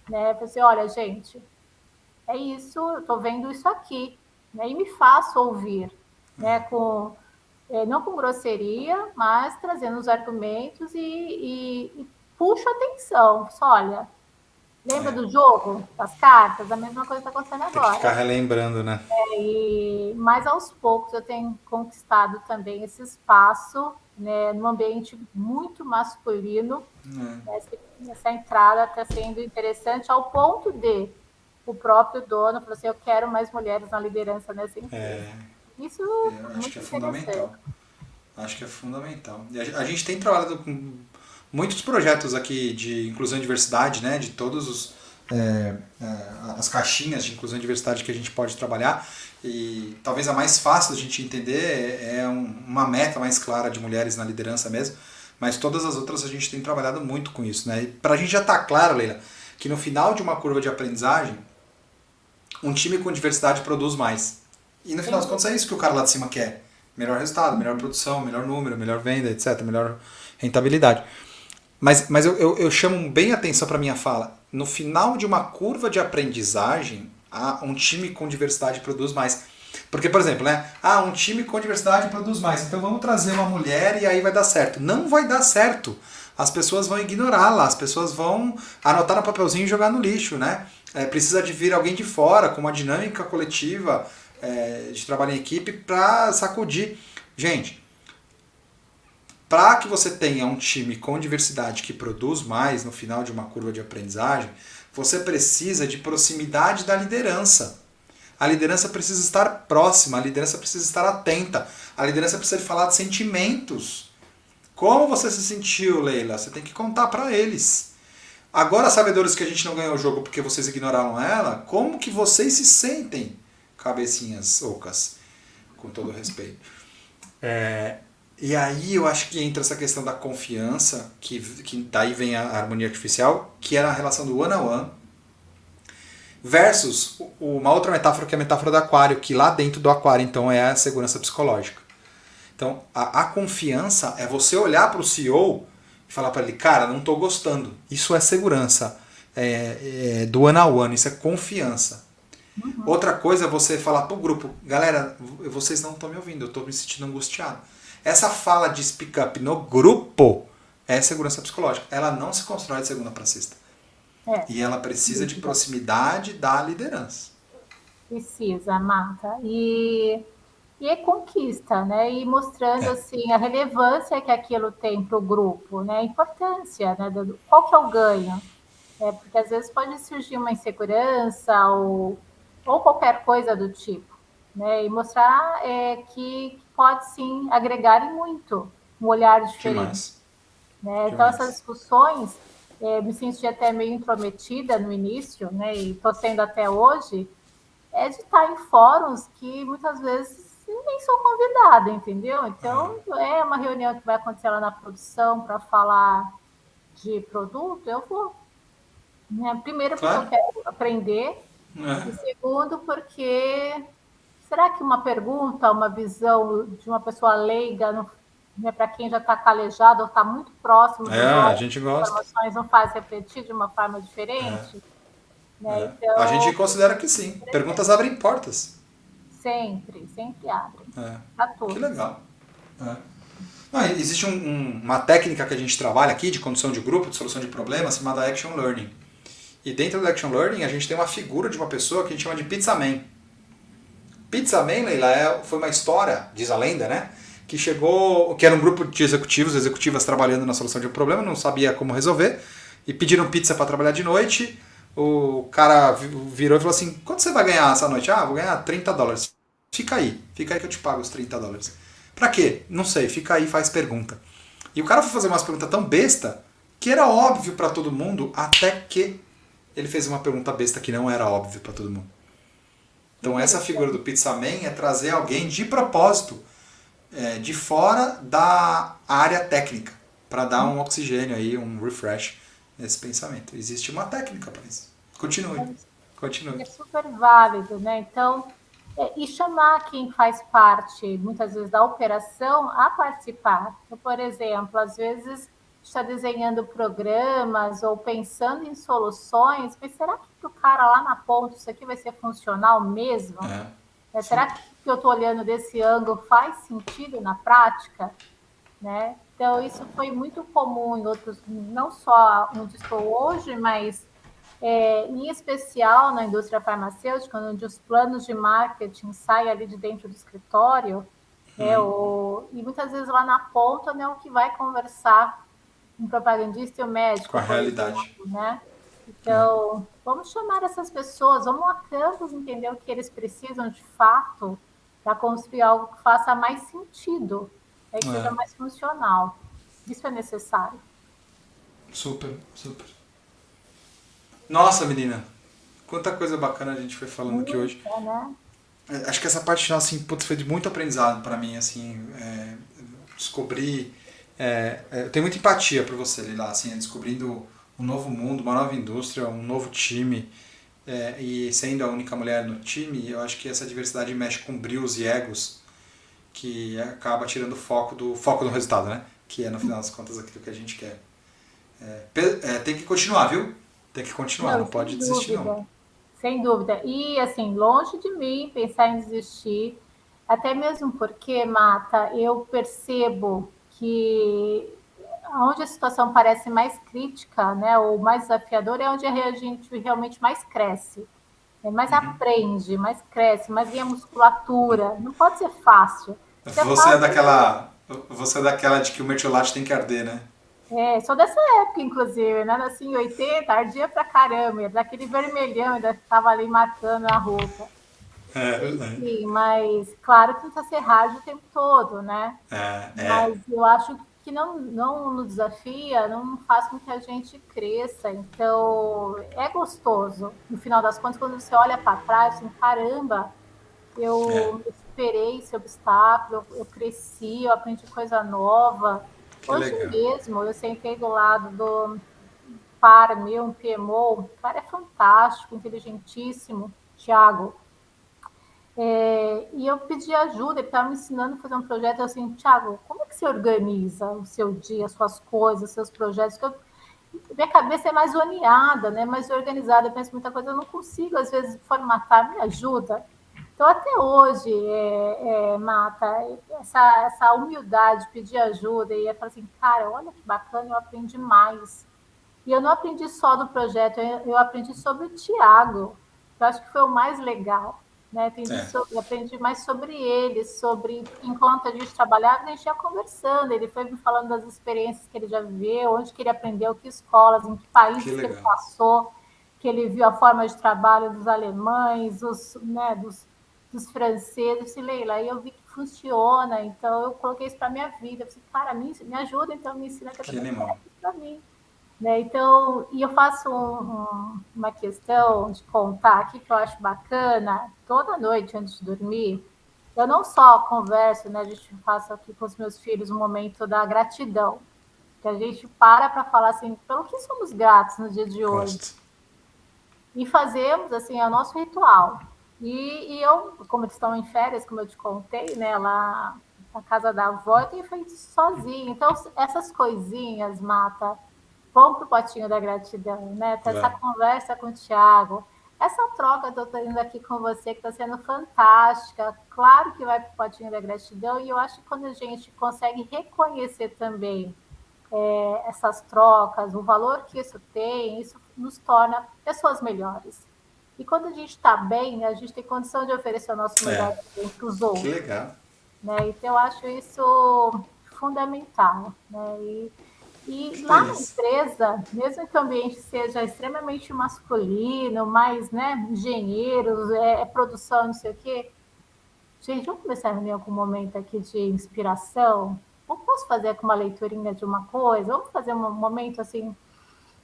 S2: né? Eu falei assim, olha, gente, é isso, eu estou vendo isso aqui, né? E me faço ouvir, né? Não com grosseria, mas trazendo os argumentos e puxo atenção. Só, olha, lembra do jogo, das cartas? A mesma coisa está acontecendo agora.
S1: Tem que ficar relembrando, né?
S2: Mas aos poucos eu tenho conquistado também esse espaço, né, num ambiente muito masculino. Essa entrada está sendo interessante ao ponto de o próprio dono falou assim, eu quero mais mulheres na liderança nessa empresa. Isso
S1: eu acho que é fundamental. Acho que é fundamental. E a gente tem trabalhado com muitos projetos aqui de inclusão e diversidade, né? De todos as caixinhas de inclusão e diversidade que a gente pode trabalhar. E talvez a mais fácil da gente entender é uma meta mais clara de mulheres na liderança mesmo. Mas todas as outras a gente tem trabalhado muito com isso, né? E pra gente já tá claro, Leila, que no final de uma curva de aprendizagem, um time com diversidade produz mais. E no final das contas é isso que o cara lá de cima quer. Melhor resultado, melhor produção, melhor número, melhor venda, etc. Melhor rentabilidade. Mas eu chamo bem a atenção para minha fala. No final de uma curva de aprendizagem, um time com diversidade produz mais. Porque, por exemplo, né? Um time com diversidade produz mais. Então vamos trazer uma mulher e aí vai dar certo. Não vai dar certo. As pessoas vão ignorá-la, as pessoas vão anotar no papelzinho e jogar no lixo, né? Precisa de vir alguém de fora, com uma dinâmica coletiva, de trabalho em equipe, para sacudir. Gente, para que você tenha um time com diversidade que produz mais no final de uma curva de aprendizagem, você precisa de proximidade da liderança. A liderança precisa estar próxima, a liderança precisa estar atenta, a liderança precisa de falar de sentimentos. Como você se sentiu, Leila? Você tem que contar para eles. Agora, sabedores que a gente não ganhou o jogo porque vocês ignoraram ela, como que vocês se sentem, cabecinhas ocas? Com todo respeito. E aí eu acho que entra essa questão da confiança, que daí vem a harmonia artificial, que era a relação do one-on-one, versus uma outra metáfora, que é a metáfora do aquário, que lá dentro do aquário, então, é a segurança psicológica. Então, a confiança é você olhar para o CEO e falar para ele, cara, não estou gostando. Isso é segurança do one-on-one, isso é confiança. Outra coisa é você falar para o grupo, galera, vocês não estão me ouvindo, eu estou me sentindo angustiado. Essa fala de speak up no grupo é segurança psicológica. Ela não se constrói de segunda para sexta. E ela precisa de proximidade da liderança.
S2: Precisa, Marta. E é conquista, né? E mostrando assim a relevância que aquilo tem para o grupo, né? A importância, né? Qual que é o ganho? Porque às vezes pode surgir uma insegurança ou qualquer coisa do tipo, né? E mostrar que pode sim agregar e muito um olhar diferente. Né? Então essas discussões, me senti até meio intrometida no início, né? E estou sendo até hoje, de estar em fóruns que muitas vezes nem sou convidada, entendeu? Então, é uma reunião que vai acontecer lá na produção para falar de produto, eu vou. Né? Primeiro, porque eu quero aprender, e segundo, porque será que uma pergunta, uma visão de uma pessoa leiga, né, para quem já está calejado ou está muito próximo
S1: a gente gosta.
S2: Informações, não faz refletir de uma forma diferente? Né? Então,
S1: a gente considera que sim. Perguntas abrem portas.
S2: Sempre, sempre abrem.
S1: É.
S2: Para
S1: Que
S2: todos.
S1: legal. É. Não, existe uma técnica que a gente trabalha aqui de condução de grupo, de solução de problemas, chamada Action Learning. E dentro do Action Learning a gente tem uma figura de uma pessoa que a gente chama de Pizza Man. Pizza Man, Leila, foi uma história, diz a lenda, né? Que chegou, que era um grupo de executivas trabalhando na solução de um problema, não sabia como resolver, e pediram pizza para trabalhar de noite. O cara virou e falou assim: quanto você vai ganhar essa noite? Ah, vou ganhar $30. Fica aí que eu te pago os $30. Pra quê? Não sei, fica aí e faz pergunta. E o cara foi fazer umas perguntas tão besta que era óbvio para todo mundo, até que ele fez uma pergunta besta que não era óbvio para todo mundo. Então essa figura do Pizza Man é trazer alguém de propósito, de fora da área técnica, para dar um oxigênio aí, um refresh nesse pensamento. Existe uma técnica para isso. Continue.
S2: É super válido, né? Então, e chamar quem faz parte, muitas vezes, da operação a participar. Então, por exemplo, às vezes está desenhando programas ou pensando em soluções, mas será que para o cara lá na ponta isso aqui vai ser funcional mesmo? Será que eu estou olhando desse ângulo faz sentido na prática? Né? Então, isso foi muito comum em outros, não só onde estou hoje, mas em especial na indústria farmacêutica, onde os planos de marketing saem ali de dentro do escritório, e muitas vezes lá na ponta, né, o que vai conversar um propagandista e o médico,
S1: Com a
S2: por
S1: realidade.
S2: exemplo, né? Então, vamos chamar essas pessoas, vamos a campus entender o que eles precisam de fato para construir algo que faça mais sentido, que seja mais funcional. Isso é necessário.
S1: Super, super. Nossa, menina, quanta coisa bacana a gente foi falando aqui hoje.
S2: Né?
S1: Acho que essa parte final, assim, putz, foi de muito aprendizado para mim, assim, descobrir... eu tenho muita empatia por você, Lila, assim, descobrindo um novo mundo, uma nova indústria, um novo time, e sendo a única mulher no time, eu acho que essa diversidade mexe com brios e egos, que acaba tirando o foco do resultado, né? Que é, no final das contas, aquilo que a gente quer. Tem que continuar, viu? Tem que continuar, não pode desistir, não.
S2: Sem dúvida. E, assim, longe de mim pensar em desistir, até mesmo porque, Mata, eu percebo que onde a situação parece mais crítica, né, ou mais desafiadora, é onde a gente realmente mais cresce, mais aprende, mais cresce, mais ganha musculatura. Não pode ser fácil. Se é
S1: Você é
S2: fácil,
S1: daquela. Você é daquela de que o mertiolate tem que arder, né?
S2: sou dessa época, inclusive, né? Nasci em 80, ardia pra caramba, daquele vermelhão, ainda estava ali marcando a roupa.
S1: Verdade.
S2: Sim, mas claro que não precisa ser rádio o tempo todo, né?
S1: É.
S2: Mas eu acho que não nos desafia, não faz com que a gente cresça. Então, é gostoso. No final das contas, quando você olha para trás, assim, caramba, eu superei esse obstáculo, eu cresci, eu aprendi coisa nova.
S1: Que
S2: Hoje
S1: legal.
S2: mesmo, eu sentei do lado do par meu, um PMO, o cara é fantástico, inteligentíssimo, Thiago. E eu pedi ajuda, ele estava me ensinando a fazer um projeto, assim, Thiago, como é que você organiza o seu dia, as suas coisas, seus projetos? Minha cabeça é mais zoneada, né? Mais organizada, eu penso muita coisa, eu não consigo, às vezes, formatar, me ajuda. Então, até hoje, Mata, essa humildade, pedir ajuda, e falar assim, cara, olha que bacana, eu aprendi mais. E eu não aprendi só do projeto, eu aprendi sobre o Tiago, que eu acho que foi o mais legal. Né? Eu aprendi mais sobre ele, sobre enquanto a gente trabalhava, a gente ia conversando, ele foi me falando das experiências que ele já viveu, onde que ele aprendeu, que escolas, em que
S1: Que
S2: países que ele
S1: legal.
S2: passou, que ele viu a forma de trabalho dos alemães, dos franceses, e Leila, aí eu vi que funciona, então eu coloquei isso para minha vida, eu falei, cara, me ajuda, então me ensina que eu também quero isso para mim. Né? Então, e eu faço uma questão de contar aqui que eu acho bacana, toda noite antes de dormir, eu não só converso, né, a gente faz aqui com os meus filhos um momento da gratidão, que a gente para falar assim, pelo que somos gratos no dia de hoje.
S1: Gosto.
S2: E fazemos, assim, é o nosso ritual. E eu, como eles estão em férias, como eu te contei, né, lá na casa da avó, eu tenho feito isso sozinha. Então, essas coisinhas, Mata, vão para o potinho da gratidão, né? Essa conversa com o Thiago, Essa troca que eu estou tendo aqui com você, que está sendo fantástica, claro que vai para o potinho da gratidão, e eu acho que quando a gente consegue reconhecer também essas trocas, o valor que isso tem, isso nos torna pessoas melhores. E quando a gente está bem, a gente tem condição de oferecer o nosso melhor
S1: É,
S2: também para os
S1: que
S2: outros.
S1: legal.
S2: Né? Então, eu acho isso fundamental. Né? E
S1: Fico
S2: lá na
S1: feliz.
S2: empresa, mesmo que o ambiente seja extremamente masculino, mais engenheiros, produção, não sei o quê, gente, vamos começar a reunir algum momento aqui de inspiração? Ou posso fazer com uma leiturinha de uma coisa? Vamos fazer um momento assim,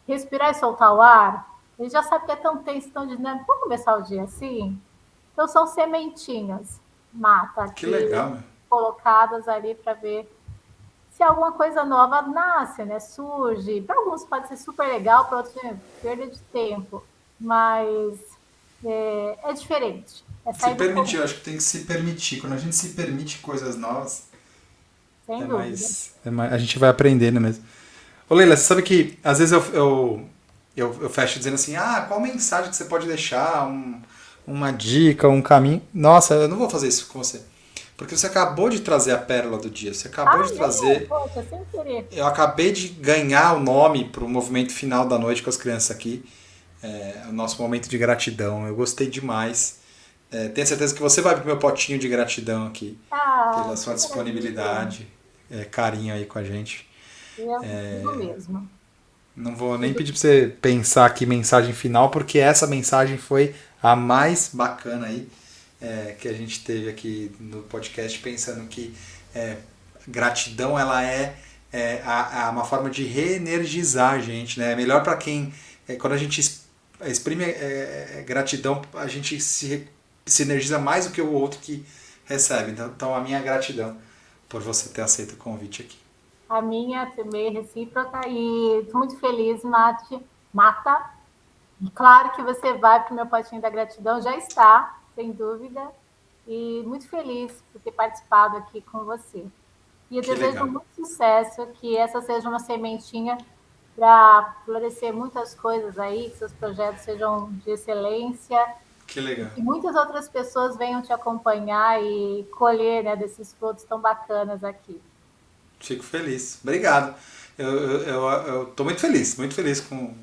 S2: respirar e soltar o ar? Ele já sabe que é tão tenso, tão dinâmico. Vamos começar o dia assim? Então, são sementinhas, mata,
S1: Que
S2: aqui,
S1: legal, meu.
S2: colocadas ali para ver se alguma coisa nova nasce, né? Surge. Para alguns pode ser super legal, para outros é perda de tempo. Mas é diferente. É
S1: Se
S2: sair do
S1: permitir,
S2: comum,
S1: eu acho que tem que se permitir. Quando a gente se permite coisas novas,
S2: sem dúvida.
S1: a gente vai aprendendo mesmo. Ô Leila, você sabe que às vezes eu fecho dizendo assim, qual mensagem que você pode deixar, uma dica, um caminho. Nossa, eu não vou fazer isso com você. Porque você acabou de trazer a pérola do dia, você acabou de
S2: Nem,
S1: trazer.
S2: poxa, sem querer.
S1: Eu acabei de ganhar o nome para o movimento final da noite com as crianças aqui. O nosso momento de gratidão. Eu gostei demais. Tenho certeza que você vai pro meu potinho de gratidão aqui, pela
S2: Que
S1: sua
S2: maravilha.
S1: disponibilidade, carinho aí com a gente.
S2: Eu digo mesmo.
S1: Não vou nem
S2: Tudo
S1: pedir para você pensar aqui mensagem final, porque essa mensagem foi a mais bacana aí que a gente teve aqui no podcast, pensando que é, gratidão ela uma forma de reenergizar a gente, né? É melhor para quem, quando a gente exprime gratidão, a gente se energiza mais do que o outro que recebe. Então a minha gratidão por você ter aceito o convite aqui.
S2: a minha também é recíproca e estou muito feliz, Mata. E claro que você vai para o meu potinho da gratidão, já está, sem dúvida. E muito feliz por ter participado aqui com você. E eu
S1: Que
S2: desejo
S1: legal.
S2: muito sucesso, que essa seja uma sementinha para florescer muitas coisas aí, que seus projetos sejam de excelência
S1: Que
S2: e
S1: legal.
S2: que muitas outras pessoas venham te acompanhar e colher, né, desses frutos tão bacanas aqui.
S1: Fico feliz. Obrigado. Eu tô muito feliz com.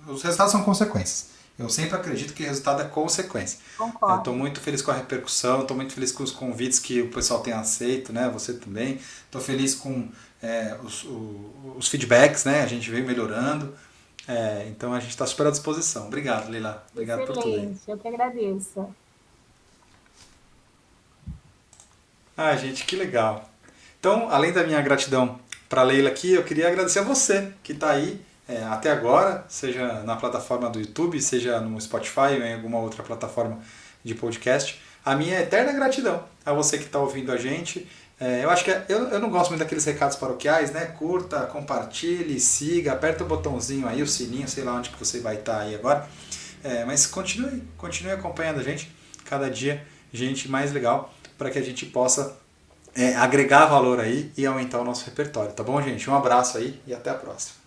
S1: Os resultados são consequências. Eu sempre acredito que resultado é consequência. Estou
S2: Concordo.
S1: muito feliz com a repercussão, estou muito feliz com os convites que o pessoal tem aceito, né? Você também. Estou feliz com os feedbacks, né? A gente veio melhorando. Então a gente está super à disposição. Obrigado, Leila. Obrigado por tudo aí.
S2: Excelente, eu que agradeço.
S1: Gente, que legal. Então, além da minha gratidão para a Leila aqui, eu queria agradecer a você que está aí até agora, seja na plataforma do YouTube, seja no Spotify ou em alguma outra plataforma de podcast. A minha eterna gratidão a você que está ouvindo a gente. Eu acho que eu não gosto muito daqueles recados paroquiais, né? Curta, compartilhe, siga, aperta o botãozinho aí, o sininho, sei lá onde que você vai estar aí agora. Mas continue acompanhando a gente, cada dia gente mais legal, para que a gente possa agregar valor aí e aumentar o nosso repertório, tá bom, gente? Um abraço aí e até a próxima.